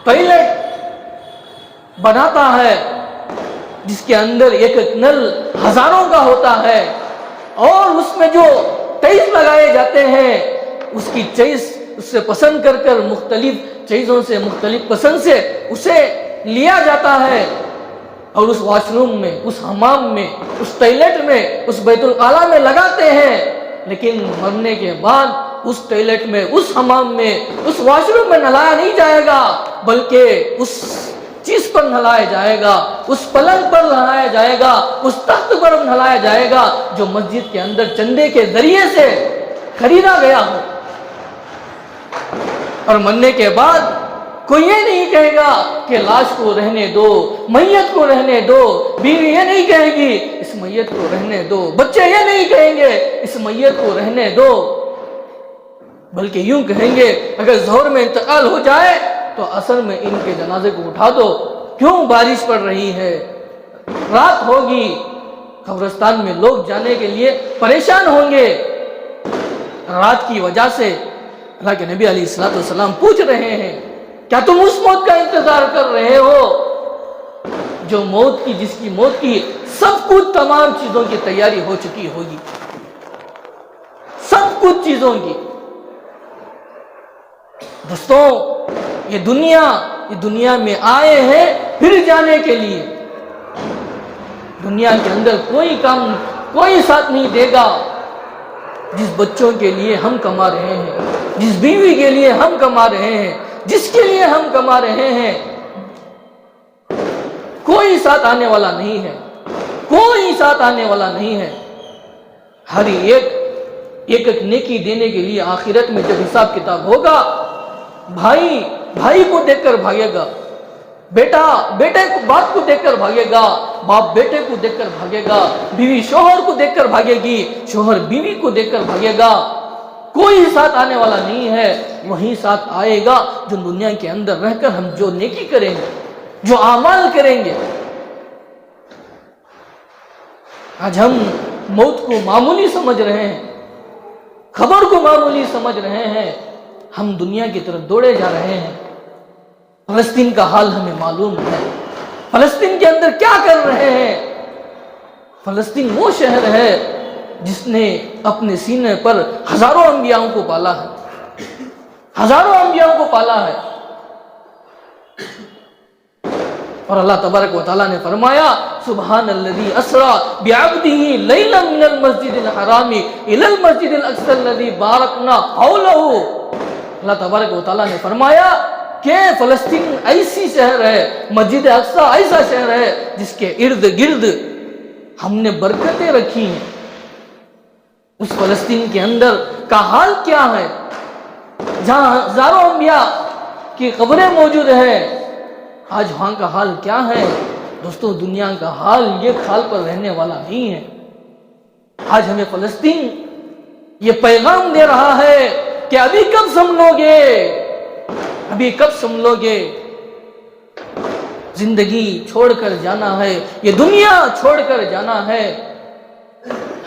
ٹوائلٹ بناتا ہے، جس کے اندر ایک نل ہزاروں کا ہوتا ہے، اور اس میں جو ٹائلز لگائے جاتے ہیں اس کی چوائس اس سے پسند کر مختلف چیزوں سے، مختلف پسند سے اسے لیا جاتا ہے، اور اس واش روم میں، اس حمام میں، اس ٹوائلٹ میں، اس بیت الخلا میں لگاتے ہیں. لیکن مرنے کے بعد اس ٹوائلٹ میں، اس حمام میں، اس واش روم میں نہلایا نہیں جائے گا، بلکہ اس چیز پر نہلایا جائے گا، اس پلنگ پر نہلایا جائے گا، اس تخت پر نہلایا جائے گا جو مسجد کے اندر چندے کے ذریعے سے خریدا گیا ہو۔ اور مرنے کے بعد کوئی یہ نہیں کہے گا کہ لاش کو رہنے دو، میت کو رہنے دو، بیوی یہ نہیں کہے گی اس میت کو رہنے دو، بچے یہ نہیں کہیں گے اس میت کو رہنے دو، بلکہ یوں کہیں گے اگر ظہر میں انتقال ہو جائے تو عصر میں ان کے جنازے کو اٹھا دو، کیوں بارش پڑ رہی ہے، رات ہوگی، قبرستان میں لوگ جانے کے لیے پریشان ہوں گے۔ رات کی وجہ سے اللہ کے نبی علیہ الصلوۃ والسلام پوچھ رہے ہیں کیا تم اس موت کا انتظار کر رہے ہو جو موت کی، جس کی موت کی سب کچھ تمام چیزوں کی تیاری ہو چکی ہوگی، سب کچھ چیزوں کی۔ دوستوں یہ دنیا میں آئے ہیں پھر جانے کے لیے۔ دنیا کے اندر کوئی کام کوئی ساتھ نہیں دے گا۔ جس بچوں کے لیے ہم کما رہے ہیں، جس بیوی کے لیے ہم کما رہے ہیں، جس کے لیے ہم کما رہے ہیں، کوئی ساتھ آنے والا نہیں ہے، کوئی ساتھ آنے والا نہیں ہے۔ ہر ایک نیکی دینے کے لیے آخرت میں جب حساب کتاب ہوگا، بھائی کو دیکھ کر بھاگے گا، بیٹا بیٹے کو باپ کو دیکھ کر بھاگے گا، باپ بیٹے کو دیکھ کر بھاگے گا، بیوی شوہر کو دیکھ کر بھاگے گی، شوہر بیوی کو دیکھ کر بھاگے گا۔ کوئی ساتھ آنے والا نہیں ہے، وہی ساتھ آئے گا جو دنیا کے اندر رہ کر ہم جو نیکی کریں گے، جو اعمال کریں گے۔ آج ہم موت کو معمولی سمجھ رہے ہیں، خبر کو معمولی سمجھ رہے ہیں، ہم دنیا کی طرف دوڑے جا رہے ہیں۔ فلسطین کا حال ہمیں معلوم ہے، فلسطین کے اندر کیا کر رہے ہیں۔ فلسطین وہ شہر ہے جس نے اپنے سینے پر ہزاروں انبیاءوں کو پالا ہے، ہزاروں انبیاءوں کو پالا ہے۔ اور اللہ تبارک و تعالیٰ نے فرمایا سبحان الذی اسرا بعبدہ لیلا من المسجد الحرام الی المسجد الاقصی الذی بارکنا حولہ۔ اللہ تبارک و تعالیٰ نے فرمایا کہ فلسطین ایسی شہر ہے، مسجد اقصی ایسا شہر ہے جس کے ارد گرد ہم نے برکتیں رکھی ہیں۔ اس فلسطین کے اندر کا حال کیا ہے، جہاں ہزاروں انبیاء کی قبریں موجود ہیں، آج وہاں کا حال کیا ہے؟ دوستو دنیا کا حال یہ حال پر رہنے والا نہیں ہے۔ آج ہمیں فلسطین یہ پیغام دے رہا ہے کہ ابھی کب سنبھلو گے، ابھی کب سنبھلو گے، زندگی چھوڑ کر جانا ہے، یہ دنیا چھوڑ کر جانا ہے،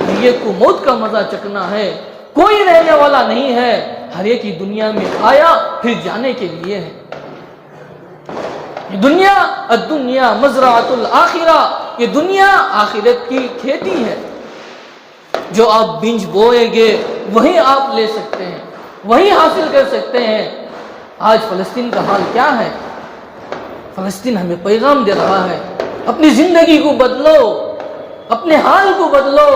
ہر ایک کو موت کا مزہ چکنا ہے، کوئی رہنے والا نہیں ہے، ہر ایک ہی دنیا میں آیا پھر جانے کے لیے ہے۔ یہ دنیا الدنیا مزرعۃ الآخرہ، یہ دنیا آخرت کی کھیتی ہے، جو آپ بینج بوئیں گے وہی آپ لے سکتے ہیں، وہی حاصل کر سکتے ہیں۔ آج فلسطین کا حال کیا ہے؟ فلسطین ہمیں پیغام دے رہا ہے اپنی زندگی کو بدلو، اپنے حال کو بدلو،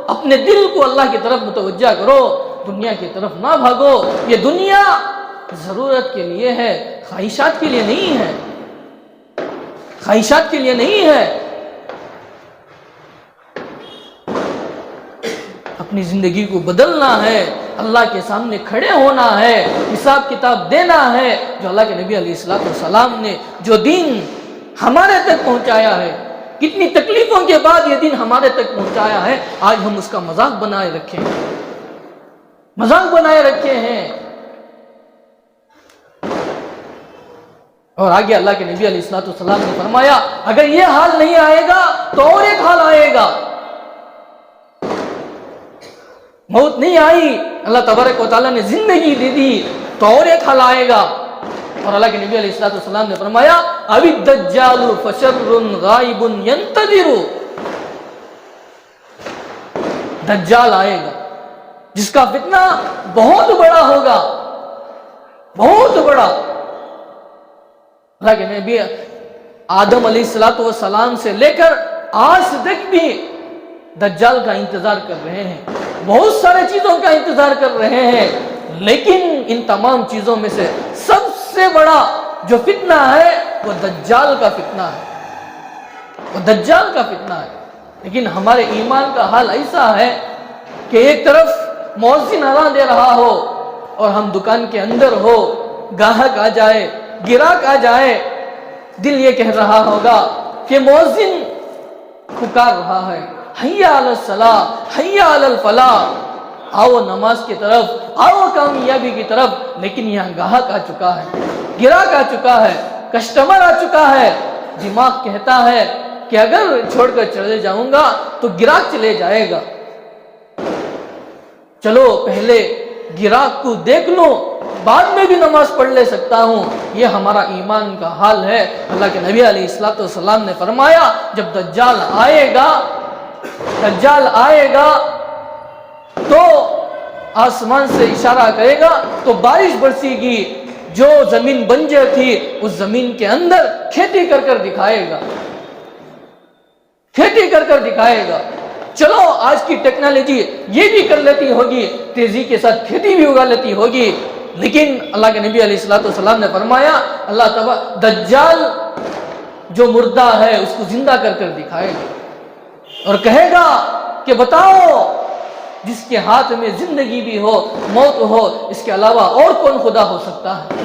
اپنے دل کو اللہ کی طرف متوجہ کرو، دنیا کی طرف نہ بھاگو۔ یہ دنیا ضرورت کے لیے ہے، خواہشات کے لیے نہیں ہے، خواہشات کے لیے نہیں ہے۔ اپنی زندگی کو بدلنا ہے، اللہ کے سامنے کھڑے ہونا ہے، حساب کتاب دینا ہے۔ جو اللہ کے نبی علیہ الصلوۃ والسلام نے جو دین ہمارے تک پہنچایا ہے، کتنی تکلیفوں کے بعد یہ دین ہمارے تک پہنچایا ہے، آج ہم اس کا مذاق بنائے رکھے ہیں، مذاق بنائے رکھے ہیں۔ اور آگے اللہ کے نبی علیہ الصلوۃ والسلام نے فرمایا اگر یہ حال نہیں آئے گا تو اور ایک حال آئے گا۔ موت نہیں آئی، اللہ تبارک و تعالیٰ نے زندگی دے دی تو اور ایک حال آئے گا۔ اور اللہ کے نبی علیہ الصلوۃ والسلام نے فرمایا اب الدجال فشر غائب ينتظر، دجال آئے گا جس کا فتنہ بہت بڑا ہوگا، بہت بڑا۔ اللہ کے نبی آدم علیہ الصلوۃ والسلام سے لے کر آج تک بھی دجال کا انتظار کر رہے ہیں، بہت سارے چیزوں کا انتظار کر رہے ہیں، لیکن ان تمام چیزوں میں سے سب سے بڑا جو فتنہ ہے وہ دجال کا فتنہ ہے، وہ دجال کا فتنہ ہے۔ لیکن ہمارے ایمان کا حال ایسا ہے کہ ایک طرف مؤذن اذان دے رہا ہو اور ہم دکان کے اندر ہو، گاہک آ جائے، گراہک آ جائے، دل یہ کہہ رہا ہوگا کہ مؤذن پکار رہا ہے، حی علی الصلاۃ، حی علی الفلاح، آؤ نماز کی طرف، آؤ کامیابی کی طرف، لیکن یہاں گاہک آ چکا ہے، گراہک آ چکا ہے، کسٹمر آ چکا ہے۔ دماغ کہتا ہے کہ اگر چھوڑ کر چلے جاؤں گا تو گراہک چلے جائے گا، چلو پہلے گراہک کو دیکھ لوں، بعد میں بھی نماز پڑھ لے سکتا ہوں۔ یہ ہمارا ایمان کا حال ہے۔ اللہ کے نبی علیہ الصلوۃ والسلام نے فرمایا جب دجال آئے گا، دجال آئے گا تو آسمان سے اشارہ کرے گا تو بارش برسے گی، جو زمین بنجر تھی اس زمین کے اندر کھیتی کر کر دکھائے گا، کھیتی کر کر دکھائے گا۔ چلو آج کی ٹیکنالوجی یہ بھی کر لیتی ہوگی، تیزی کے ساتھ کھیتی بھی اگا لیتی ہوگی، لیکن اللہ کے نبی علیہ الصلوۃ والسلام نے فرمایا اللہ تعالیٰ دجال جو مردہ ہے اس کو زندہ کر کر دکھائے گا اور کہے گا کہ بتاؤ جس کے ہاتھ میں زندگی بھی ہو موت ہو، اس کے علاوہ اور کون خدا ہو سکتا ہے؟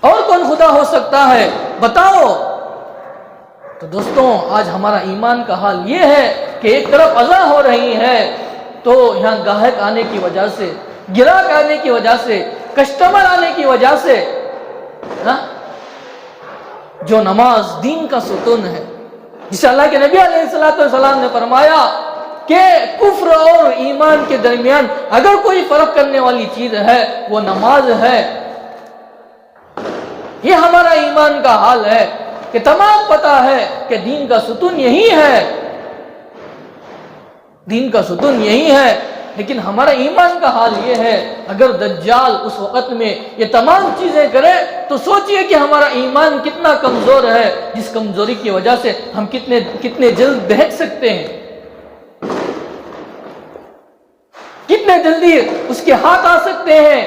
اور کون خدا ہو سکتا ہے؟ بتاؤ۔ تو دوستوں آج ہمارا ایمان کا حال یہ ہے کہ ایک طرف اذان ہو رہی ہے تو یہاں گاہک آنے کی وجہ سے، گراہک آنے کی وجہ سے، کسٹمر آنے کی وجہ سے جو نماز دین کا ستون ہے، جسے اللہ کے نبی علیہ الصلوۃ والسلام نے فرمایا کہ کفر اور ایمان کے درمیان اگر کوئی فرق کرنے والی چیز ہے وہ نماز ہے۔ یہ ہمارا ایمان کا حال ہے کہ تمام پتہ ہے کہ دین کا ستون یہی ہے، دین کا ستون یہی ہے، لیکن ہمارا ایمان کا حال یہ ہے اگر دجال اس وقت میں یہ تمام چیزیں کرے تو سوچئے کہ ہمارا ایمان کتنا کمزور ہے، جس کمزوری کی وجہ سے ہم کتنے جلد بہک سکتے ہیں، کتنے جلدی اس کے ہاتھ آ سکتے ہیں۔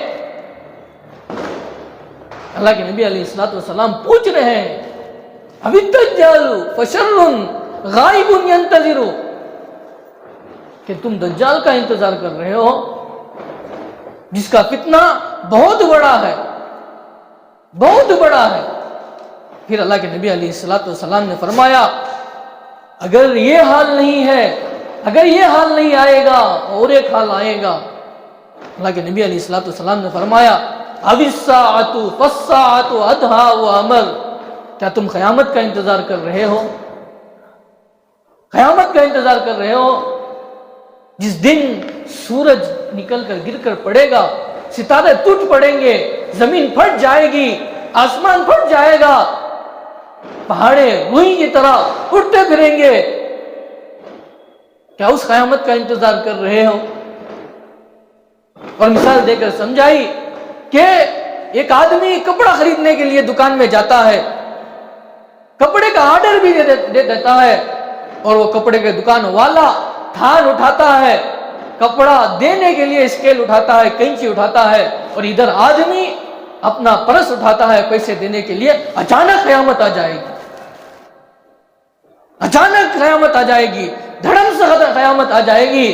اللہ کے نبی علیہ الصلوۃ والسلام پوچھ رہے ہیں ابھی الدجال فشر غائب ينتظر، کہ تم دجال کا انتظار کر رہے ہو جس کا فتنہ بہت بڑا ہے، بہت بڑا ہے۔ پھر اللہ کے نبی علیہ الصلوۃ والسلام نے فرمایا اگر یہ حال نہیں ہے، اگر یہ حال نہیں آئے گا اور ایک حال آئے گا۔ اللہ کے نبی علیہ الصلوۃ والسلام نے فرمایا اب الساعۃ فالساعۃ ادھا وامر، کیا تم قیامت کا انتظار کر رہے ہو؟ قیامت کا انتظار کر رہے ہو جس دن سورج نکل کر گر کر پڑے گا، ستارے ٹوٹ پڑیں گے، زمین پھٹ جائے گی، آسمان پھٹ جائے گا، پہاڑے روئی کی طرح اٹھتے پھریں گے، کیا اس قیامت کا انتظار کر رہے ہو؟ اور مثال دے کر سمجھائی کہ ایک آدمی کپڑا خریدنے کے لیے دکان میں جاتا ہے، کپڑے کا آرڈر بھی دے دیتا ہے، اور وہ کپڑے کے دکان والا تھان اٹھاتا ہے، کپڑا دینے کے لیے اسکیل اٹھاتا ہے، کینچی اٹھاتا ہے، اور ادھر آدمی اپنا پرس اٹھاتا ہے پیسے دینے کے لیے۔ اچانک قیامت آ جائے گی، اچانک قیامت آ جائے گی، دھڑم سے قیامت آ جائے گی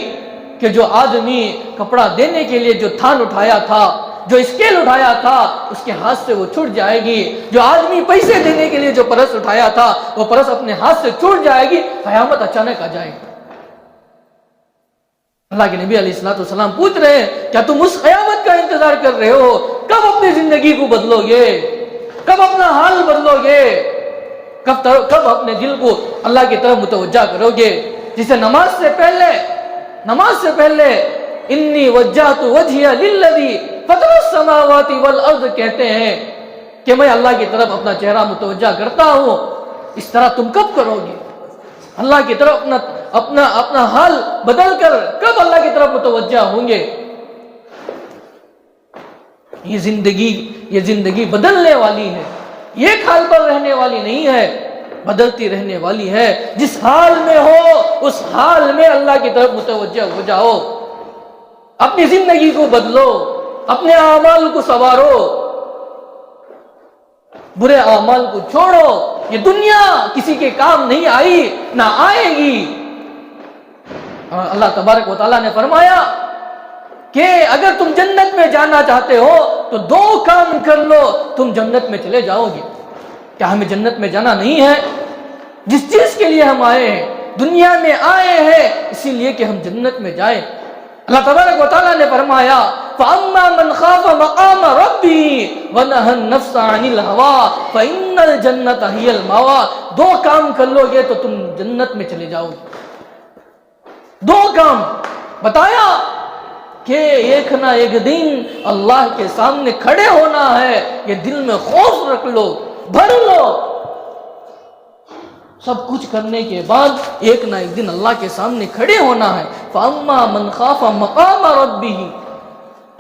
کہ جو آدمی کپڑا دینے کے لیے جو تھان اٹھایا تھا، جو اسکیل اٹھایا تھا، اس کے ہاتھ سے وہ چھوٹ جائے گی۔ جو آدمی پیسے دینے کے لیے جو پرس اٹھایا تھا وہ پرس اپنے ہاتھ سے چھوٹ جائے گی، قیامت اچانک آ جائے گی۔ اللہ کے نبی علیہ الصلوۃ والسلام پوچھ رہے ہیں کیا تم اس قیامت کا انتظار کر رہے ہو؟ کب اپنی زندگی کو بدلو گے؟ کب اپنا حال بدلو گے؟ کب اپنے دل کو اللہ کی طرف متوجہ کرو گے؟ جسے نماز سے پہلے انی وجہت وجہی للذی فطر السماوات والارض کہتے ہیں کہ میں اللہ کی طرف اپنا چہرہ متوجہ کرتا ہوں، اس طرح تم کب کرو گے؟ اللہ کی طرف اپنا حال بدل کر کب اللہ کی طرف متوجہ ہوں گے؟ یہ زندگی بدلنے والی ہے، ایک حال پر رہنے والی نہیں ہے، بدلتی رہنے والی ہے۔ جس حال میں ہو اس حال میں اللہ کی طرف متوجہ ہو جاؤ، اپنی زندگی کو بدلو، اپنے اعمال کو سنوارو۔ برے اعمال کو چھوڑو، یہ دنیا کسی کے کام نہیں آئی نہ آئے گی۔ اور اللہ تبارک و تعالیٰ نے فرمایا کہ اگر تم جنت میں جانا چاہتے ہو تو 2 کام کر لو، تم جنت میں چلے جاؤ گے۔ کیا ہمیں جنت میں جانا نہیں ہے؟ جس چیز کے لیے ہم آئے ہیں، دنیا میں آئے ہیں اسی لیے کہ ہم جنت میں جائیں۔ اللہ تبارک و تعالیٰ نے فرمایا فَأَمَّا مَنْ خَافَ مَقَامَ رَبِّهِ وَنَهَى النَّفْسَ عَنِ الْهَوَىٰ فَإِنَّ الْجَنَّةَ هِيَ الْمَأْوَىٰ۔ 2 کام کر لو گے تو تم جنت میں چلے جاؤ گے۔ 2 کام بتایا کہ ایک نہ ایک دن اللہ کے سامنے کھڑے ہونا ہے، یہ دل میں خوف رکھ لو، بھر لو۔ سب کچھ کرنے کے بعد ایک نہ ایک دن اللہ کے سامنے کھڑے ہونا ہے۔ فَأَمَّا مَنْ خَافَ مَقَامَ رَبِّهِ،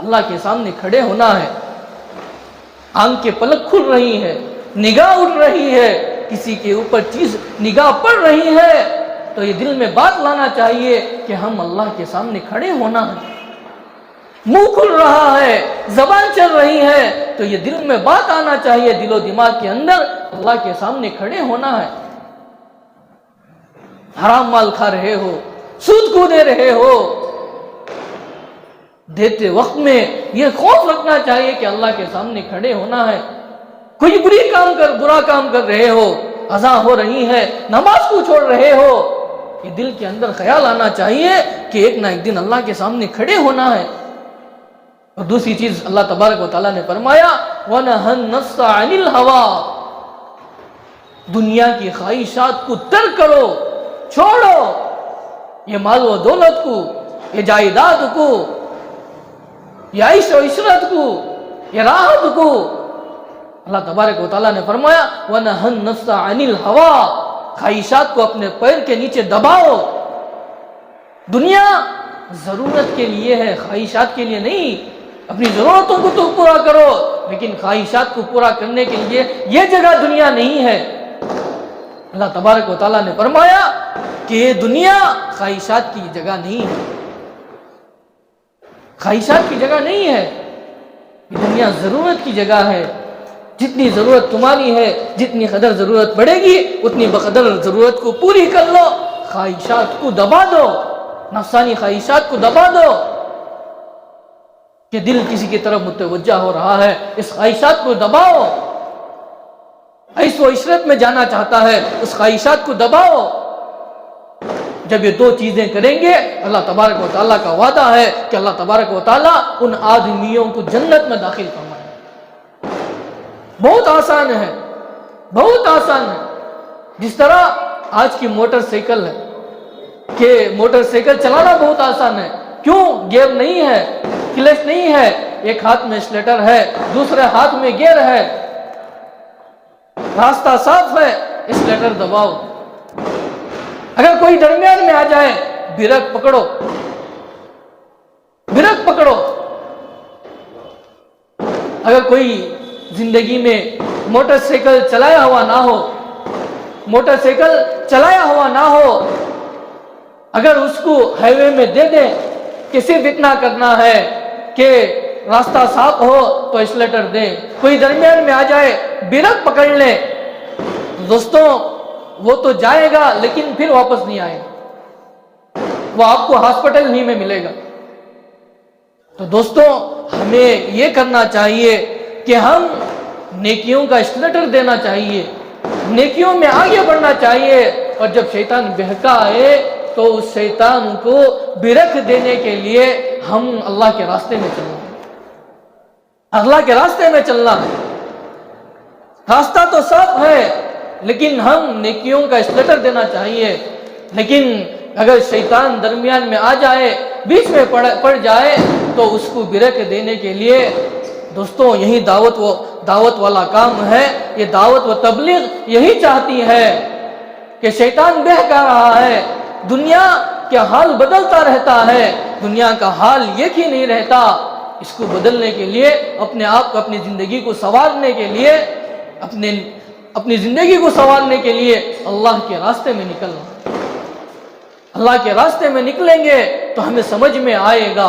اللہ کے سامنے کھڑے ہونا ہے۔ آنکھ کے پلک کھل رہی ہے، نگاہ اٹھ رہی ہے، کسی کے اوپر چیز نگاہ پڑ رہی ہے تو یہ دل میں بات لانا چاہیے کہ ہم اللہ کے سامنے کھڑے ہونا ہے۔ منہ کھل رہا ہے، زبان چل رہی ہے تو یہ دل میں بات آنا چاہیے، دل و دماغ کے اندر اللہ کے سامنے کھڑے ہونا ہے۔ حرام مال کھا رہے ہو، سود کو دے رہے ہو، دیتے وقت میں یہ خوف رکھنا چاہیے کہ اللہ کے سامنے کھڑے ہونا ہے۔ کوئی برا کام کر رہے ہو، اذان ہو رہی ہے، نماز کو چھوڑ رہے ہو، یہ دل کے اندر خیال آنا چاہیے کہ ایک نہ ایک دن اللہ کے سامنے کھڑے ہونا ہے۔ اور دوسری چیز اللہ تبارک و تعالیٰ نے فرمایا وَنَهَى النَّفْسَ عَنِ الْهَوَىٰ، دنیا کی خواہشات کو ترک کرو، چھوڑو، یہ مال و دولت کو، یہ جائیداد کو، یہ عیش و عشرت کو، یہ راحت کو۔ اللہ تبارک و تعالیٰ نے فرمایا وَنَهَى النَّفْسَ عَنِ الْهَوَىٰ، خواہشات کو اپنے پیر کے نیچے دباؤ۔ دنیا ضرورت کے لیے ہے، خواہشات کے لیے نہیں۔ اپنی ضرورتوں کو تو پورا کرو لیکن خواہشات کو پورا کرنے کے لیے یہ جگہ دنیا نہیں ہے۔ اللہ تبارک و تعالیٰ نے فرمایا کہ یہ دنیا خواہشات کی جگہ نہیں ہے، خواہشات کی جگہ نہیں ہے، یہ دنیا ضرورت کی جگہ ہے۔ جتنی ضرورت تمہاری ہے، جتنی قدر ضرورت پڑے گی اتنی بقدر ضرورت کو پوری کر لو، خواہشات کو دبا دو، نفسانی خواہشات کو دبا دو۔ کہ دل کسی کی طرف متوجہ ہو رہا ہے، اس خواہشات کو دباؤ۔ عیش و عشرت میں جانا چاہتا ہے، اس خواہشات کو دباؤ۔ جب یہ 2 چیزیں کریں گے اللہ تبارک و تعالیٰ کا وعدہ ہے کہ اللہ تبارک و تعالیٰ ان آدمیوں کو جنت میں داخل فرمائے۔ بہت آسان ہے، بہت آسان ہے۔ جس طرح آج کی موٹر سائیکل ہے کہ موٹر سائیکل چلانا بہت آسان ہے، کیوں؟ گیئر نہیں ہے، کلچ نہیں ہے، ایک ہاتھ میں اسلیٹر ہے، دوسرے ہاتھ میں گیئر ہے، راستہ صاف ہے، اسلیٹر دباؤ۔ اگر کوئی درمیان میں آ جائے بریک پکڑو، بریک پکڑو۔ اگر کوئی زندگی میں موٹر سائیکل چلایا ہوا نہ ہو، موٹر سائیکل چلایا ہوا نہ ہو، اگر اس کو ہائی وے میں دے دیں کہ صرف اتنا کرنا ہے کہ راستہ صاف ہو تو اسلیٹر دیں، کوئی درمیان میں آ جائے بریک پکڑ لے، دوستوں وہ تو جائے گا لیکن پھر واپس نہیں آئے گا، وہ آپ کو ہاسپٹل ہی میں ملے گا۔ تو دوستوں ہمیں یہ کرنا چاہیے کہ ہم نیکیوں کا اسلیٹر دینا چاہیے، نیکیوں میں آگے بڑھنا چاہیے، اور جب شیطان بہکا آئے تو اس شیطان کو برک دینے کے لیے ہم اللہ کے راستے میں چلنا ہے، اللہ کے راستے میں چلنا ہے۔ راستہ تو صاف ہے لیکن ہم نیکیوں کا اسلیٹر دینا چاہیے۔ لیکن اگر شیطان درمیان میں آ جائے، بیچ میں پڑ جائے تو اس کو برک دینے کے لیے دوستوں یہی دعوت والا کام ہے، یہ دعوت و تبلیغ یہی چاہتی ہے کہ شیطان بہکا رہا ہے، دنیا کا حال بدلتا رہتا ہے، دنیا کا حال ایک ہی نہیں رہتا، اس کو بدلنے کے لیے اپنے آپ کو، اپنی زندگی کو سنوارنے کے لیے، اپنی زندگی کو سنوارنے کے لیے اللہ کے راستے میں نکلنا۔ اللہ کے راستے میں نکلیں گے تو ہمیں سمجھ میں آئے گا،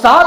7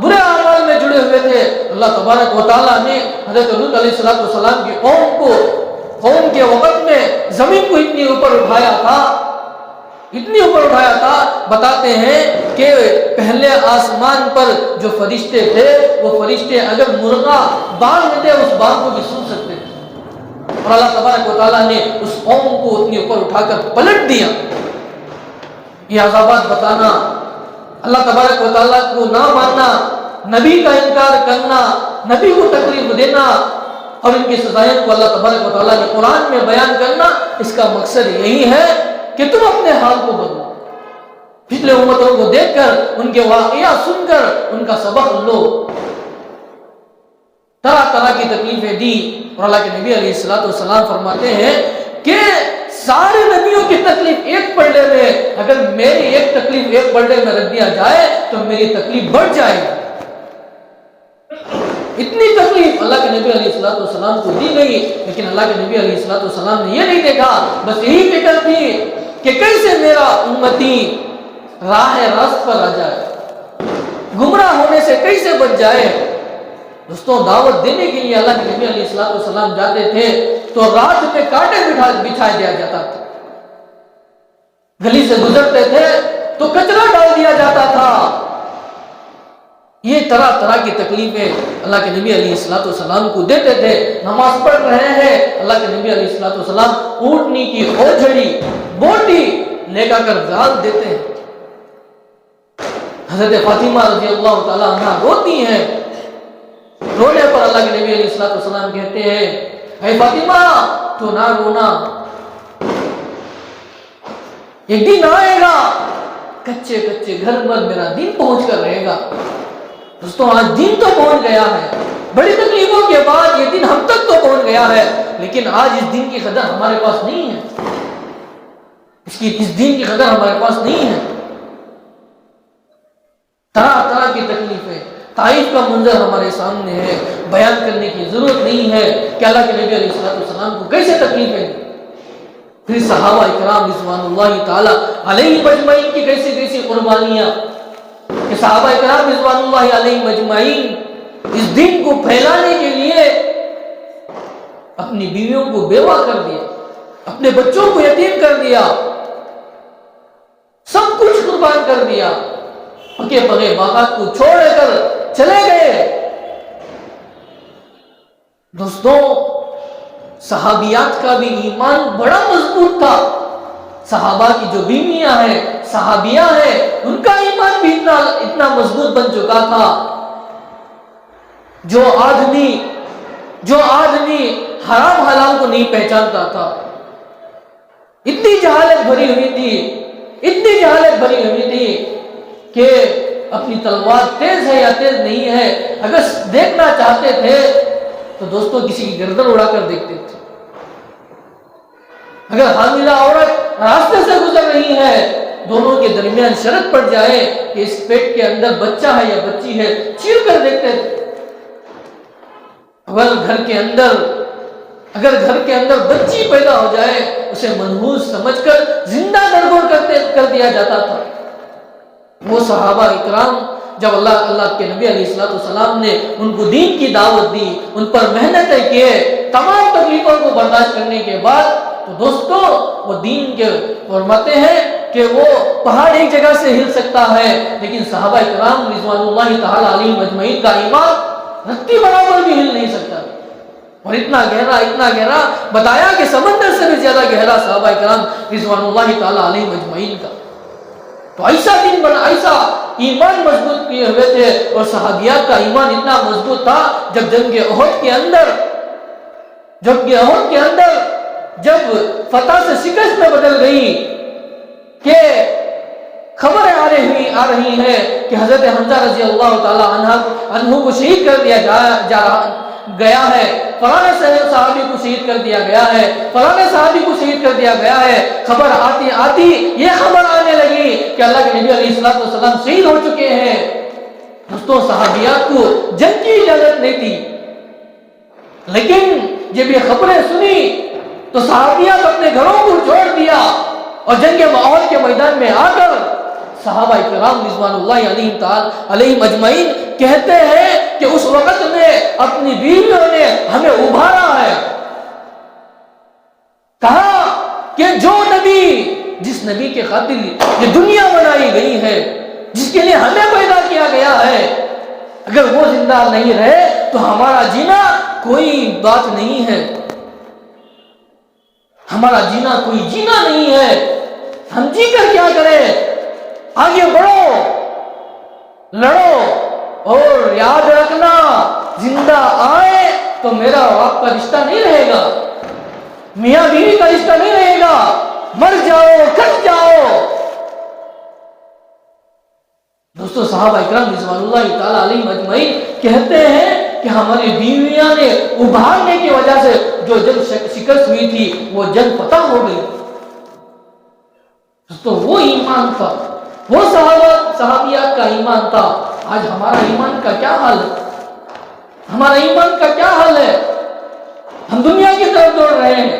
برے اعمال میں جڑے ہوئے تھے، اللہ تبارک و تعالیٰ نے حضرت لوط علیہ السلام کی قوم کے وقت میں زمین کو اتنی اوپر اٹھایا تھا، بتاتے ہیں کہ پہلے آسمان پر جو فرشتے تھے وہ فرشتے اگر مرغا بانگ دیتے اس بانگ کو بھی سن سکتے تھے، اور اللہ تبارک و تعالیٰ نے اس قوم کو اتنی اوپر اٹھا کر پلٹ دیا۔ یہ عذابات بتانا، اللہ تبارک و تعالیٰ کو نہ ماننا، نبی کا انکار کرنا، نبی کو تکلیف دینا اور ان کی سزائیں کو اللہ تبارک و تعالیٰ نے قرآن میں بیان کرنا، اس کا مقصد یہی ہے کہ تم اپنے حال کو بدلو، پچھلے امتوں کو دیکھ کر ان کے واقعات سن کر ان کا سبق لو۔ طرح طرح کی تکلیفیں دی، اور اللہ کے نبی علیہ السلام فرماتے ہیں کہ سارے نبیوں کی تکلیف ایک پلڑے میں، اگر میری ایک تکلیف ایک پلڑے میں رکھ دیا جائے تو میری تکلیف بڑھ جائے گی۔ اتنی تکلیف اللہ کے نبی علیہ السلام کو دی گئی، لیکن اللہ کے نبی علیہ السلام نے یہ نہیں دیکھا، بس یہی فکر تھی کہ کیسے میرا امتی راہ راست پر آ جائے، گمراہ ہونے سے کیسے بچ جائے۔ دوستوں، دعوت دینے کے لیے اللہ کے نبی علیہ السلام جاتے تھے تو رات میں کانٹے بچھائے دیا جاتا تھا، گلی سے گزرتے تھے تو کچرا ڈال دیا جاتا تھا۔ یہ طرح طرح کی تکلیفیں اللہ کے نبی علیہ السلام کو دیتے تھے۔ نماز پڑھ رہے ہیں، اللہ کے نبی علیہ السلام اونٹنی کی اوجھڑی بوٹی لے کر گال دیتے ہیں۔ حضرت فاطمہ رضی اللہ تعالیٰ عنہ روتی ہیں، رونے پر اللہ کے نبی علیہ السلام کہتے ہیں، اے فاطمہ تو نہ رونا، ایک دن آئے گا کچے کچے گھر پر میرا دین پہنچ کر رہے گا۔ دوستوں، آج دین تو پہنچ گیا ہے، بڑی تکلیفوں کے بعد یہ دن ہم تک تو پہنچ گیا ہے، لیکن آج اس دین کی قدر ہمارے پاس نہیں ہے، اس دین کی قدر ہمارے پاس نہیں ہے۔ طرح طرح کی تکلیفیں، طائف کا منظر ہمارے سامنے ہے، بیان کرنے کی ضرورت نہیں ہے کہ اللہ کے نبی علیہ السلام کو کیسے تکلیفیں دی، پھر صحابہ اکرام رضوان اللہ تعالی علیہ مجمعین کی کیسی کیسی قربانیاں، کہ صحابہ اکرام رضوان اللہ علیہ مجمعین اس دین کو پھیلانے کے لیے اپنی بیویوں کو بیوہ کر دیا، اپنے بچوں کو یتیم کر دیا، سب کچھ قربان کر دیا، پکے پکے باغات کو چھوڑ کر چلے گئے۔ دوستوں، صحابیات کا بھی ایمان بڑا مضبوط تھا، صحابہ کی جو بیویاں ہیں، صحابیاں ہیں، ان کا ایمان بھی اتنا مضبوط بن چکا تھا۔ جو آدمی حرام حلال کو نہیں پہچانتا تھا، اتنی جہالت بھری ہوئی تھی کہ اپنی تلوار تیز ہے یا تیز نہیں ہے اگر دیکھنا چاہتے تھے تو دوستوں کسی کی گردن اڑا کر دیکھتے تھے۔ اگر حاملہ عورت راستے سے گزر رہی ہے، دونوں کے درمیان شرط پڑ جائے کہ اس پیٹ کے اندر بچہ ہے یا بچی ہے، چیر کر دیکھتے تھے۔ اگر گھر کے اندر بچی پیدا ہو جائے اسے منحوس سمجھ کر زندہ درگور کر دیا جاتا تھا۔ وہ صحابہ اکرام جب اللہ کے نبی علیہ السلام نے ان کو دین کی دعوت دی، ان پر محنتیں کیے، تمام تکلیفوں کو برداشت کرنے کے بعد، تو دوستوں وہ دین کے فرماتے ہیں کہ وہ پہاڑ ایک جگہ سے ہل سکتا ہے، لیکن صحابہ اکرام رضوان اللہ تعالی علیہ مجمعین کا ایمان رتی برابر بھی ہل نہیں سکتا، اور اتنا گہرا بتایا کہ سمندر سے بھی زیادہ گہرا صحابہ اکرام رضوان اللہ تعالی علیہ مجمعین کا۔ تو ایسا ایمان مضبوط کیے ہوئے تھے، اور صحابیات کا ایمان اتنا مضبوط تھا جب جنگ احد کے اندر جب فتح سے شکست میں بدل گئی کہ خبریں آ رہی ہیں کہ حضرت حمزہ رضی اللہ تعالی عنہ کو شہید کر دیا گیا ہے، فلاں صحابی کو شہید کر دیا گیا ہے، فلاں صحابی کو شہید کر دیا گیا ہے، خبر آتی یہ خبر آنے لگی کہ اللہ کے نبی علیہ السلام شہید ہو چکے ہیں۔ دوستوں، صحابیات کو جنگ کی اجازت نہیں تھی، لیکن جب یہ خبریں سنی تو صحابیات اپنے گھروں کو چھوڑ دیا اور جنگ ماحول کے میدان میں آ کر صحابہ کرام رضوان اللہ علیہم اجمعین کہتے ہیں کہ اس وقت میں اپنی بیویوں نے ہمیں ابھارا ہے. کہا کہ جو نبی، جس نبی کے خاطر یہ دنیا بنائی گئی ہے، جس کے لیے ہمیں پیدا کیا گیا ہے، اگر وہ زندہ نہیں رہے تو ہمارا جینا کوئی بات نہیں ہے، ہمارا جینا کوئی جینا نہیں ہے. ہم جی کر کیا کریں؟ آگے بڑھو، لڑو، اور یاد رکھنا زندہ آئے تو میرا اور آپ کا رشتہ نہیں رہے گا، میاں بیوی کا رشتہ نہیں رہے گا. مر جاؤ، کٹ جاؤ. دوستو صحابہ اکرام رضوان اللہ تعالی علیہم اجمعین کہتے ہیں کہ ہماری بیویاں نے ابھارنے کی وجہ سے جو جنگ شکست ہوئی تھی وہ جنگ فتح ہو گئی. دوستو وہ ایمان تھا، وہ صحابیات کا ایمان تھا. آج ہمارا ایمان کا کیا حال ہے؟ ہمارا ایمان کا کیا حال ہے؟ ہم دنیا کی طرف دوڑ رہے ہیں،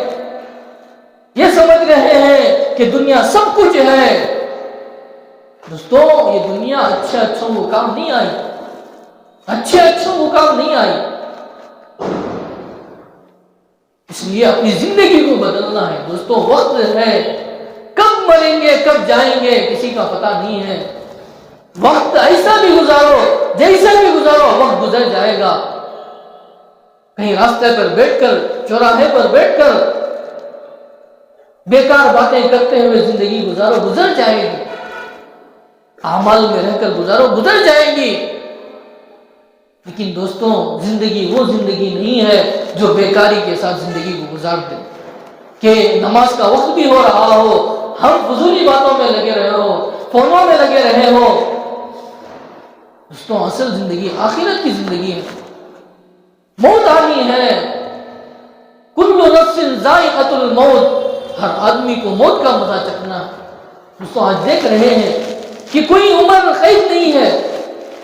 یہ سمجھ رہے ہیں کہ دنیا سب کچھ ہے. دوستو یہ دنیا اچھے مقام نہیں آئی، اچھے مقام نہیں آئی. اس لیے اپنی زندگی کو بدلنا ہے. دوستو وقت ہے، کب مریں گے کب جائیں گے کسی کا پتہ نہیں ہے. وقت ایسا بھی گزارو، جیسا بھی گزارو، وقت گزر جائے گا. کہیں راستے پر بیٹھ کر، چوراہے پر بیٹھ کر بیکار باتیں کرتے ہوئے زندگی گزارو، گزر جائے گی. اعمال میں رہ کر گزارو، گزر جائے گی. لیکن دوستوں زندگی وہ زندگی نہیں ہے جو بیکاری کے ساتھ زندگی کو گزار دے، کہ نماز کا وقت بھی ہو رہا ہو، ہم فضولی باتوں میں لگے رہے ہو، فونوں میں لگے رہے ہو. دوستوں اصل زندگی آخرت کی زندگی ہے. موت آنی ہے. کل نفس ذائقۃ الموت، ہر آدمی کو موت کا مزہ چکھنا. دوستوں آج دیکھ رہے ہیں کہ کوئی عمر قید نہیں ہے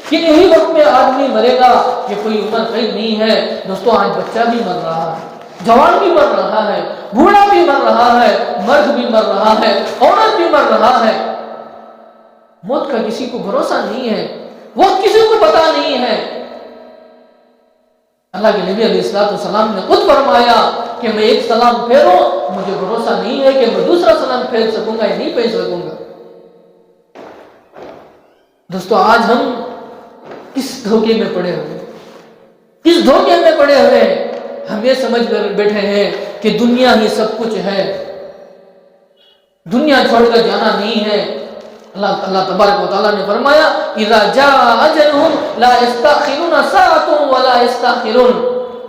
کہ یہی وقت میں آدمی مرے گا، یہ کوئی عمر قید نہیں ہے. دوستوں آج بچہ بھی مر رہا ہے، جوان بھی مر رہا ہے، بوڑھا بھی مر رہا ہے، مرد بھی مر رہا ہے، عورت بھی مر رہا ہے. موت کا کسی کو بھروسہ نہیں ہے، وقت کسی کو پتا نہیں ہے. اللہ کے نبی علیہ السلام نے خود فرمایا کہ میں ایک سلام پھیروں، مجھے بھروسہ نہیں ہے کہ میں دوسرا سلام پھیر سکوں گا یا نہیں پھیر سکوں گا. دوستو آج ہم کس دھوکے میں پڑے ہوئے، کس دھوکے میں پڑے ہوئے ہیں؟ ہم یہ سمجھ کر بیٹھے ہیں کہ دنیا ہی سب کچھ ہے، دنیا چھوڑ کر جانا نہیں ہے. اللہ تبارک و تعالیٰ نے فرمایا اذا جاء اجلهم لا يستأخرون ساعة ولا يستأخرون.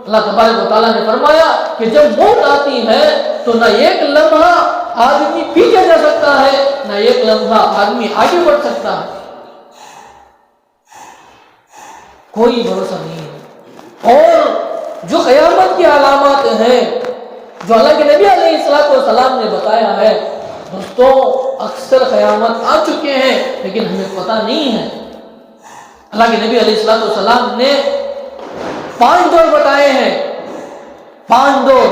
اللہ تبارک و تعالیٰ نے فرمایا کہ جب موت آتی ہے تو نہ ایک لمحہ آدمی پیچھے جا سکتا ہے، نہ ایک لمحہ آدمی آگے بڑھ سکتا ہے. کوئی بھروسہ نہیں ہے. اور جو قیامت کی علامات ہیں جو اللہ کے نبی علیہ السلام نے بتایا ہے، دوستو اکثر قیامت آ چکے ہیں لیکن ہمیں پتہ نہیں ہے. اللہ کے نبی علیہ السلام نے 5 دور بتائے ہیں، 5 دور،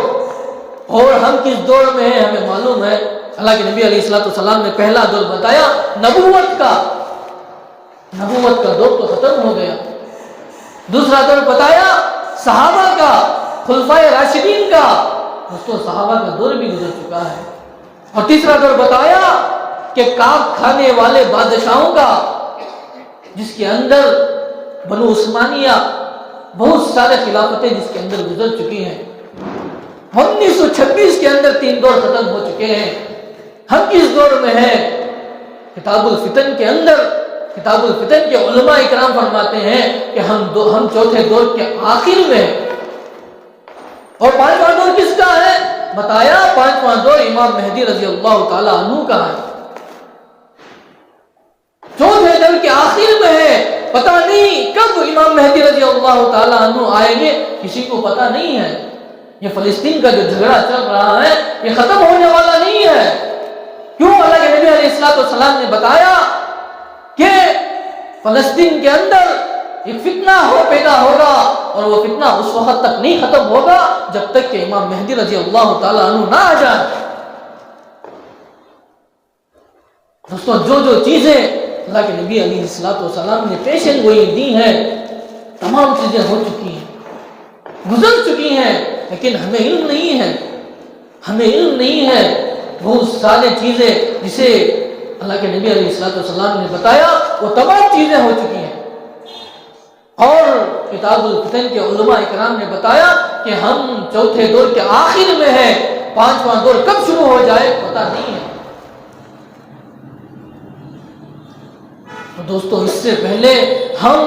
اور ہم کس دور میں ہیں ہمیں معلوم ہے. اللہ کے نبی علیہ السلام نے پہلا دور بتایا نبوت کا. نبوت کا دور تو ختم ہو گیا. دوسرا دور بتایا صحابہ کا، خلفائے راشدین کا. دوستو صحابہ کا دور بھی گزر چکا ہے. اور تیسرا دور بتایا کہ کاک کھانے والے بادشاہوں کا، جس کے اندر بنو عثمانیہ بہت سارے خلافتیں جس کے اندر گزر چکی ہیں. 1926 کے اندر 3 دور ختم ہو چکے ہیں. ہم کس دور میں ہیں؟ کتاب الفتن کے اندر، کتاب الفتن کے علماء اکرام فرماتے ہیں کہ ہم چوتھے دور کے آخر میں ہیں. اور 5واں دور کس کا ہے؟ بتایا 5واں دور امام مہدی رضی اللہ تعالی عنہ کا ہے. چوتھے دور کے آخر میں ہے. پتہ نہیں کب امام مہدی رضی اللہ تعالی عنہ آئیں گے، کسی کو پتہ نہیں ہے. یہ فلسطین کا جو جھگڑا چل رہا ہے یہ ختم ہونے والا نہیں ہے. کیوں؟ اللہ کے نبی علیہ السلام نے بتایا کہ فلسطین کے اندر ایک فتنہ پیدا ہوگا، اور وہ فتنہ اس وقت تک نہیں ختم ہوگا جب تک کہ امام مہدی رضی اللہ تعالی عنہ نہ آ جائے. دوستوں جو چیزیں اللہ کے نبی علیہ السلام نے پیشن گوئی دی ہے، تمام چیزیں ہو چکی ہیں، گزر چکی ہیں، لیکن ہمیں علم نہیں ہے، ہمیں علم نہیں ہے بہت سارے چیزیں جسے اللہ کے نبی علیہ السلام نے بتایا وہ تمام چیزیں ہو چکی ہیں۔ اور کتاب الفتن کے علماء اکرام نے بتایا کہ ہم چوتھے دور کے آخر میں ہیں، پانچواں دور کب شروع ہو جائے پتہ نہیں ہے۔ تو دوستو اس سے پہلے ہم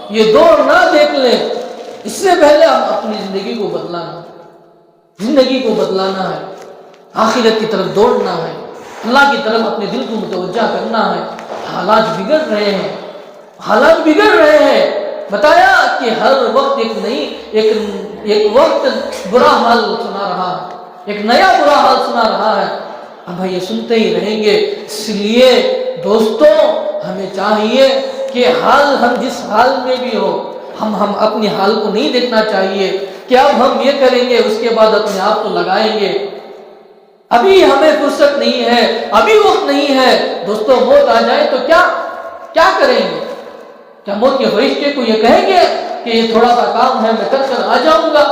یہ دور نہ دیکھ لیں، اس سے پہلے ہم اپنی زندگی کو بدلانا ہے، آخرت کی طرف دوڑنا ہے، اللہ کی طرف اپنے دل کو متوجہ کرنا ہے۔ حالات بگڑ رہے ہیں، بتایا کہ ہر وقت ایک وقت برا حال سنا رہا ہے، ایک نیا برا حال سنا رہا ہے، اب یہ سنتے ہی رہیں گے۔ اس لیے دوستوں ہمیں چاہیے کہ ہم جس حال میں بھی ہو، ہم اپنے حال کو نہیں دیکھنا چاہیے کہ اب ہم یہ کریں گے اس کے بعد اپنے آپ کو لگائیں گے، ابھی ہمیں فرصت نہیں ہے، ابھی وقت نہیں ہے۔ دوستوں موت آ جائے تو کیا کریں گے؟ کیا موت کے فرشتے کو یہ کہیں گے کہ یہ تھوڑا سا کام ہے میں کر آ جاؤں گا؟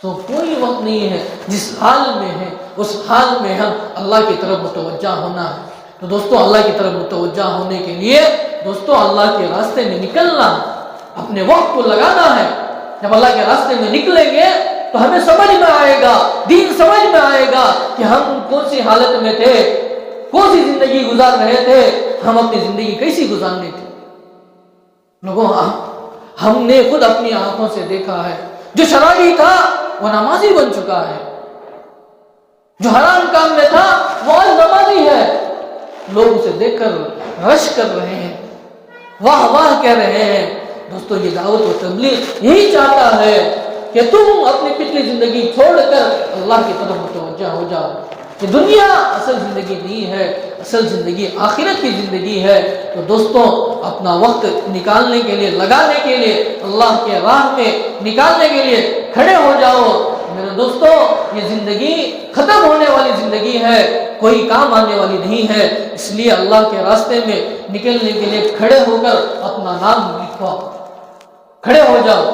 تو کوئی وقت نہیں ہے، جس حال میں ہے اس حال میں ہم اللہ کی طرف متوجہ ہونا ہے۔ تو دوستوں اللہ کی طرف متوجہ ہونے کے لیے دوستوں اللہ کے راستے میں نکلنا، اپنے وقت کو لگانا ہے۔ جب اللہ کے راستے میں نکلیں گے تو ہمیں سمجھ میں آئے گا، دین سمجھ میں آئے گا کہ ہم کون سی حالت میں تھے، کون سی زندگی گزار رہے تھے، ہم اپنی زندگی کیسی گزارنی تھی۔ لوگوں ہم نے خود اپنی آنکھوں سے دیکھا ہے، جو شرابی تھا وہ نمازی بن چکا ہے، جو حرام کام میں تھا وہ آج نمازی ہے۔ لوگ اسے دیکھ کر رش کر رہے ہیں، واہ واہ کہہ رہے ہیں۔ دوستو یہ دعوت و تبلیغ یہی چاہتا ہے کہ تم اپنی پچھلی زندگی چھوڑ کر اللہ کی طرف متوجہ ہو جاؤ۔ یہ دنیا اصل زندگی نہیں ہے، اصل زندگی آخرت کی زندگی ہے۔ تو دوستوں اپنا وقت نکالنے کے لیے، لگانے کے لیے، اللہ کے راہ میں نکالنے کے لیے کھڑے ہو جاؤ۔ میرے دوستوں یہ زندگی ختم ہونے والی زندگی ہے، کوئی کام آنے والی نہیں ہے، اس لیے اللہ کے راستے میں نکلنے کے لیے کھڑے ہو کر اپنا نام لکھواؤ، کھڑے ہو جاؤ۔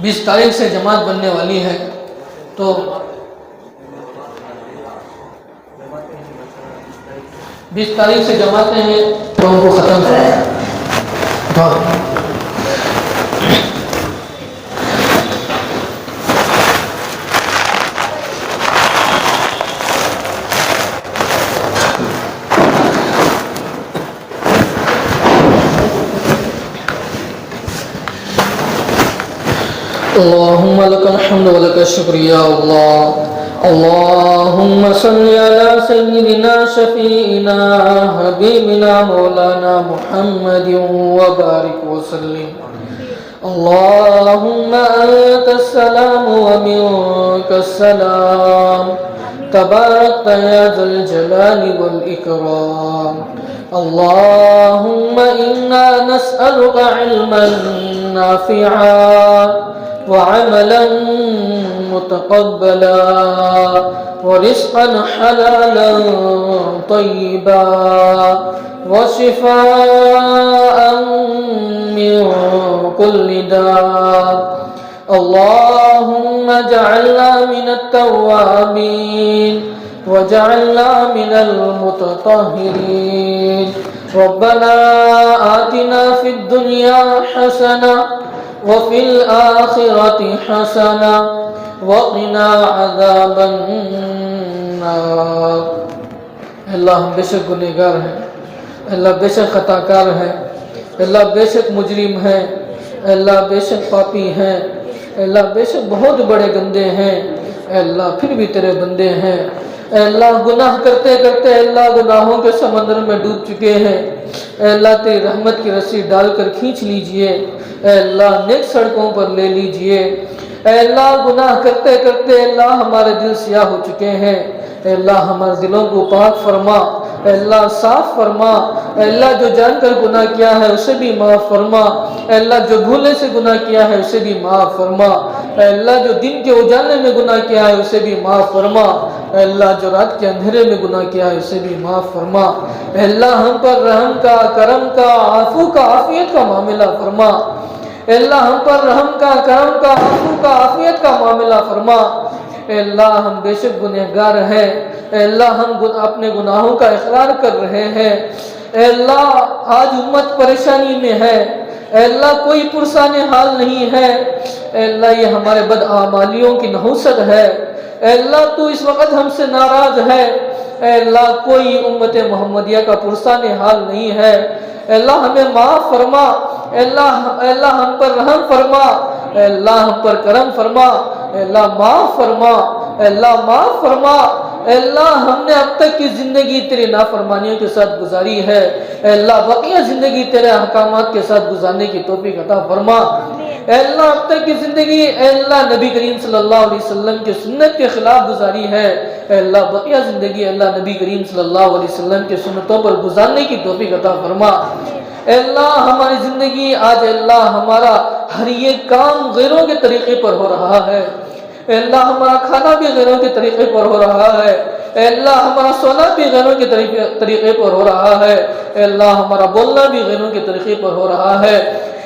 بیس تاریخ سے جماعت بننے والی ہے، تو 20 تاریخ سے جماعتیں ہیں تو ان کو ختم کریں۔ اللهم لك الحمد ولك الشكر يا الله۔ اللهم صل على سيدنا شفيعنا حبيبنا مولانا محمد وبارك وسلم۔ اللهم أنت السلام ومنك السلام، تباركت يا ذا الجلال والإكرام۔ اللهم إنا نسألك علما نافعا وعملا متقبلا ورزقا حلالا طيبا وشفاء من كل داء۔ اللهم اجعلنا من التوابين وجعلنا من المتطهرين۔ ربنا آتنا في الدنيا حسنة وفي الآخرة حسنة وقنا عذاب النار۔ اللہ ہم بے شک گنہگار ہیں، اللہ بے شک خطا کار ہیں، اللہ بے شک مجرم ہیں، اللہ بے شک پاپی ہیں، اللہ بے شک بہت بڑے گندے ہیں۔ اے اللہ پھر بھی تیرے بندے ہیں، اے اللہ گناہ کرتے کرتے اللہ گناہوں کے سمندر میں ڈوب چکے ہیں۔ اے اللہ تیری رحمت کی رسی ڈال کر کھینچ لیجئے، اے اللہ نیک سڑکوں پر لے لیجئے۔ اے اللہ گناہ کرتے کرتے اللہ ہمارے دل سیاہ ہو چکے ہیں، اے اللہ ہمارے دلوں کو پاک فرما، اے اللہ صاف فرما، اے اللہ جو جان کر گناہ کیا ہے اسے بھی معاف فرما، اے اللہ جو بھولے سے گناہ کیا ہے اسے بھی معاف فرما، اے اللہ جو دن کے اجالے میں گناہ کیا ہے اسے بھی معاف فرما، اے اللہ جو رات کے اندھیرے میں گناہ کیا ہے اسے بھی معاف فرما، اے اللہ ہم پر رحم کا، کرم کا، عفو کا، عافیت کا معاملہ فرما، اے اللہ ہم پر رحم کا، کرم کا، عفو کا، عافیت کا معاملہ فرما، اے اللہ ہم بے شک گنہگار ہیں، اے اللہ ہم اپنے گناہوں کا اقرار کر رہے ہیں، اے اللہ آج امت پریشانی میں ہے، اے اللہ کوئی پرسان حال نہیں ہے، اے اللہ یہ ہمارے بدعمالیوں کی نحوست ہے، اے اللہ تو اس وقت ہم سے ناراض ہے، اے اللہ کوئی امت محمدیہ کا پرسان حال نہیں ہے، اے اللہ ہمیں معاف فرما، اے اللہ ہم پر رحم فرما، اے اللہ ہم پر کرم فرما، اے اللہ معاف فرما، اے اللہ معاف فرما، اے اللہ ہم نے اب تک کی زندگی تیری نافرمانیوں کے ساتھ گزاری ہے، اے اللہ بقیہ زندگی تیرے احکامات کے ساتھ گزارنے کی توفیق عطا فرما، اے اللہ اب تک کی زندگی اے اللہ نبی کریم صلی اللہ علیہ وسلم کے سنت کے خلاف گزاری ہے، اے اللہ بقیہ زندگی اللہ نبی کریم صلی اللہ علیہ وسلم کے سنتوں پر گزارنے کی توفیق عطا فرما، اے اللہ ہماری زندگی آج اللہ ہمارا ہر یہ کام غیروں کے طریقے پر ہو رہا ہے، اے اللہ ہمارا کھانا بھی غیروں کے طریقے پر ہو رہا ہے، اے اللہ ہمارا سونا بھی غیروں کے طریقے پر ہو رہا ہے، اے اللہ ہمارا بولنا بھی غیروں کے طریقے پر ہو رہا ہے،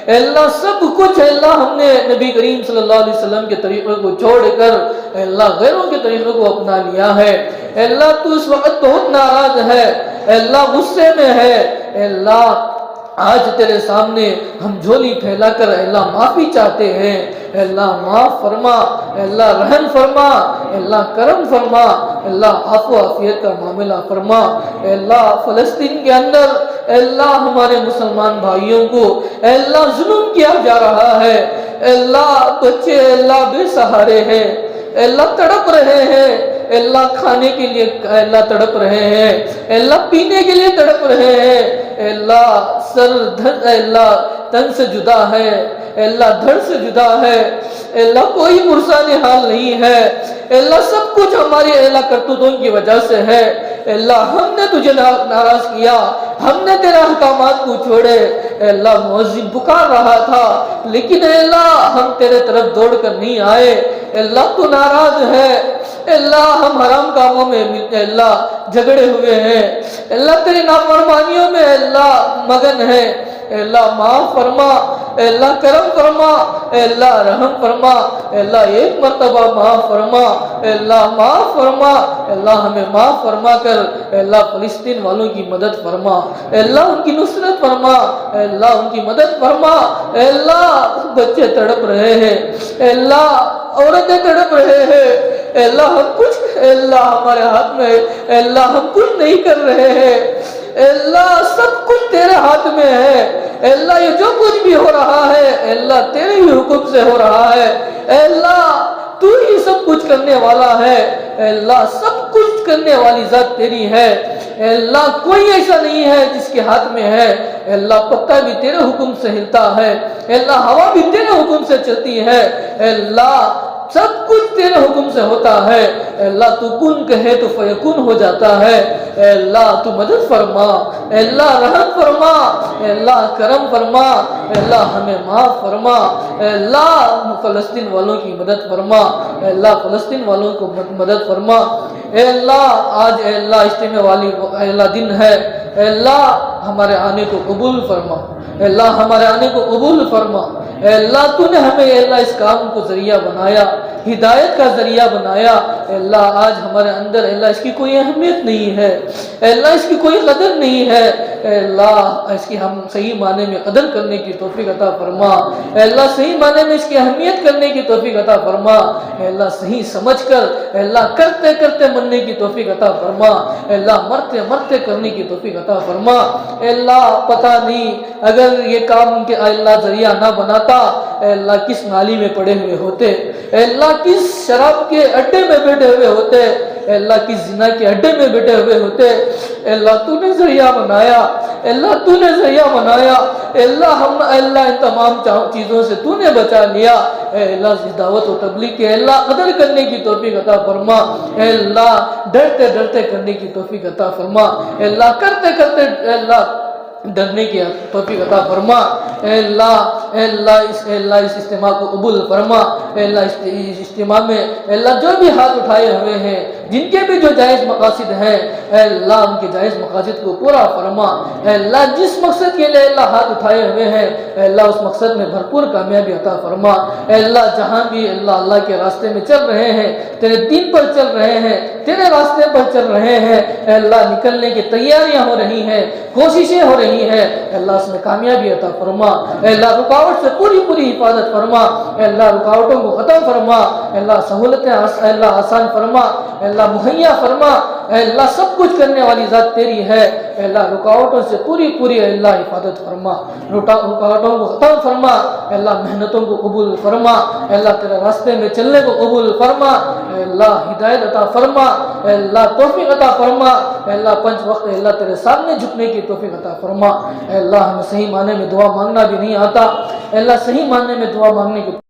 اے اللہ سب کچھ اے اللہ ہم نے نبی کریم صلی اللہ علیہ وسلم کے طریقے کو چھوڑ کر اے اللہ غیروں کے طریقے کو اپنا لیا ہے، اے اللہ تو اس وقت بہت ناراض ہے، اے اللہ غصے میں ہے، اے اللہ آج تیرے سامنے ہم جھولی پھیلا کر اے اللہ معافی چاہتے ہیں، اے اللہ معاف فرما، اے اللہ رحم فرما، اے اللہ کرم فرما، اے اللہ عفو عافیت کا معاملہ فرما، اے اللہ فلسطین کے اندر اے اللہ ہمارے مسلمان بھائیوں کو اے اللہ ظلم کیا جا رہا ہے، اے اللہ بچے اے اللہ بے سہارے ہیں، اے اللہ تڑپ رہے ہیں، اے اللہ کھانے کے لیے اے اللہ تڑپ رہے ہیں، اے اللہ پینے کے لیے تڑپ رہے ہیں، اے اللہ سر اے اللہ تن سے جدا ہے، اے اللہ دھڑ سے جدا ہے، اے اللہ کوئی پرسان حال نہیں ہے، اے اللہ سب کچھ ہماری اے اللہ کرتوتوں کی وجہ سے ہے، اے اللہ ہم نے تجھے ناراض کیا، ہم نے تیرے احکامات کو چھوڑے، اے اللہ مؤذن پکار رہا تھا لیکن اے اللہ ہم تیرے طرف دوڑ کر نہیں آئے، اے اللہ تو ناراض ہے، اے اللہ ہم حرام کاموں میں اے اللہ جھگڑے ہوئے ہیں، اے اللہ تیری نافرمانیوں میں اے اللہ مگن ہے، اے اللہ معاف فرما، اے اللہ کرم فرما، اے اللہ رحم فرما، اے اللہ ایک مرتبہ معاف فرما، اے اللہ معاف فرما، اے اللہ ہمیں معاف فرما کر اے اللہ فلسطین والوں کی مدد فرما، اے اللہ ان کی نصرت فرما، اے اللہ ان کی مدد فرما، اے اللہ بچے تڑپ رہے ہیں، اے اللہ عورتیں تڑپ رہے ہیں، اے اللہ ہم کچھ اے اللہ ہمارے ہاتھ میں اے اللہ ہم کچھ نہیں کر رہے ہیں، اے اللہ سب کچھ تیرے ہاتھ میں ہے، اے اللہ یہ جو کچھ بھی ہو رہا ہے اے اللہ تیرے ہی حکم سے ہو رہا ہے، اے اللہ تو ہی سب کچھ کرنے والا ہے، اے اللہ سب کچھ کرنے والی ذات تیری ہے، اے اللہ کوئی ایسا نہیں ہے جس کے ہاتھ میں ہے، اے اللہ پتا بھی تیرے حکم سے ہلتا ہے، اے اللہ ہوا بھی تیرے حکم سے چلتی ہے، اے اللہ سب کچھ تیرے حکم سے ہوتا ہے، اے اللہ تو کن کہے تو فیکون ہو جاتا ہے، اے اللہ تو مدد فرما، اے اللہ رحم فرما، اے اللہ کرم فرما، اے اللہ ہمیں معاف فرما، اے اللہ فلسطین والوں کی مدد فرما، اے اللہ فلسطین والوں کو مدد فرما، اے اللہ آج اے اللہ اجتماع والی اے اللہ دن ہے، اے اللہ ہمارے آنے کو قبول فرما، اے اللہ ہمارے آنے کو قبول فرما، اے اللہ تو نے ہمیں اے اللہ اس کام کو ذریعہ بنایا، ہدایت کا ذریعہ بنایا، اے اللہ آج ہمارے اندر اے اللہ اس کی کوئی اہمیت نہیں ہے، اے اللہ اس کی کوئی قدر نہیں ہے، اے اللہ اس کی ہم صحیح معنی میں قدر کرنے کی توفیق عطا فرما، اے اللہ صحیح معنی میں اس کی اہمیت کرنے کی توفیق عطا فرما، اے اللہ صحیح سمجھ کر اے اللہ کرتے کرتے مننے کی توفیق عطا فرما، اے اللہ مرتے مرتے کرنے کی توفیق عطا فرما، اے اللہ پتہ نہیں اگر یہ کام کے اللہ ذریعہ نہ بناتا اے اللہ کس نالی میں پڑے ہوئے ہوتے، اے اللہ کس شراب کے اڈے میں بیٹھے ہوئے ہوتے، اے اللہ کس زنا کے اڈے میں بیٹھے ہوئے ہوتے، اے اللہ تو نے ذریعہ بنایا، اللہ تو نے ضیاء بنایا، اللہ ہم اللہ ان تمام چیزوں سے تو نے بچا لیا، اے اللہ اس دعوت و تبلیغ کے اللہ قدر کرنے کی توفیق عطا فرما، اے اللہ ڈرتے ڈرتے کرنے کی توفیق عطا فرما، اے اللہ کرتے کرتے اے اللہ ڈرنے کی توفیق عطا فرما، اے اللہ اس اجتماع کو قبول فرما، اے اللہ اس اجتماع میں اے اللہ جو بھی ہاتھ اٹھائے ہوئے ہیں، جن کے بھی جو جائز مقاصد ہیں، اے اللہ ان کے جائز مقاصد کو پورا فرما، اے اللہ جس مقصد کے لیے اللہ ہاتھ اٹھائے ہوئے ہیں، اے اللہ اس مقصد میں بھرپور کامیابی عطا فرما، اے اللہ جہاں بھی اللہ کے راستے میں چل رہے ہیں، تیرے دین پر چل رہے ہیں، تیرے راستے پر چل رہے ہیں، اے اللہ نکلنے کی تیاریاں ہو رہی ہیں، کوششیں ہو رہی ہیں، اے اللہ اس میں کامیابی عطا فرما، اے اللہ رکاوٹ سے پوری حفاظت فرما، اے اللہ رکاوٹوں کو ختم فرما، اے اللہ سہولتیں اے اللہ آسان فرما، اے اللہ مہیا فرما، اے اللہ سب کچھ کرنے والی ذات تیری ہے، اے اللہ رکاوٹوں سے پوری اے اللہ حفاظت فرما، رکاوٹوں کو ختم فرما، اے اللہ محنتوں کو قبول فرما، اے اللہ تیرے راستے میں چلنے کو قبول فرما، اے اللہ ہدایت عطا فرما، اے اللہ توفیق عطا فرما، اے اللہ پنج وقت اے اللہ تیرے سامنے جھکنے کی توفیق عطا فرما، اے اللہ ہمیں صحیح معنی میں دعا مانگنا بھی نہیں آتا، اے اللہ صحیح معنی میں دعا مانگنے کی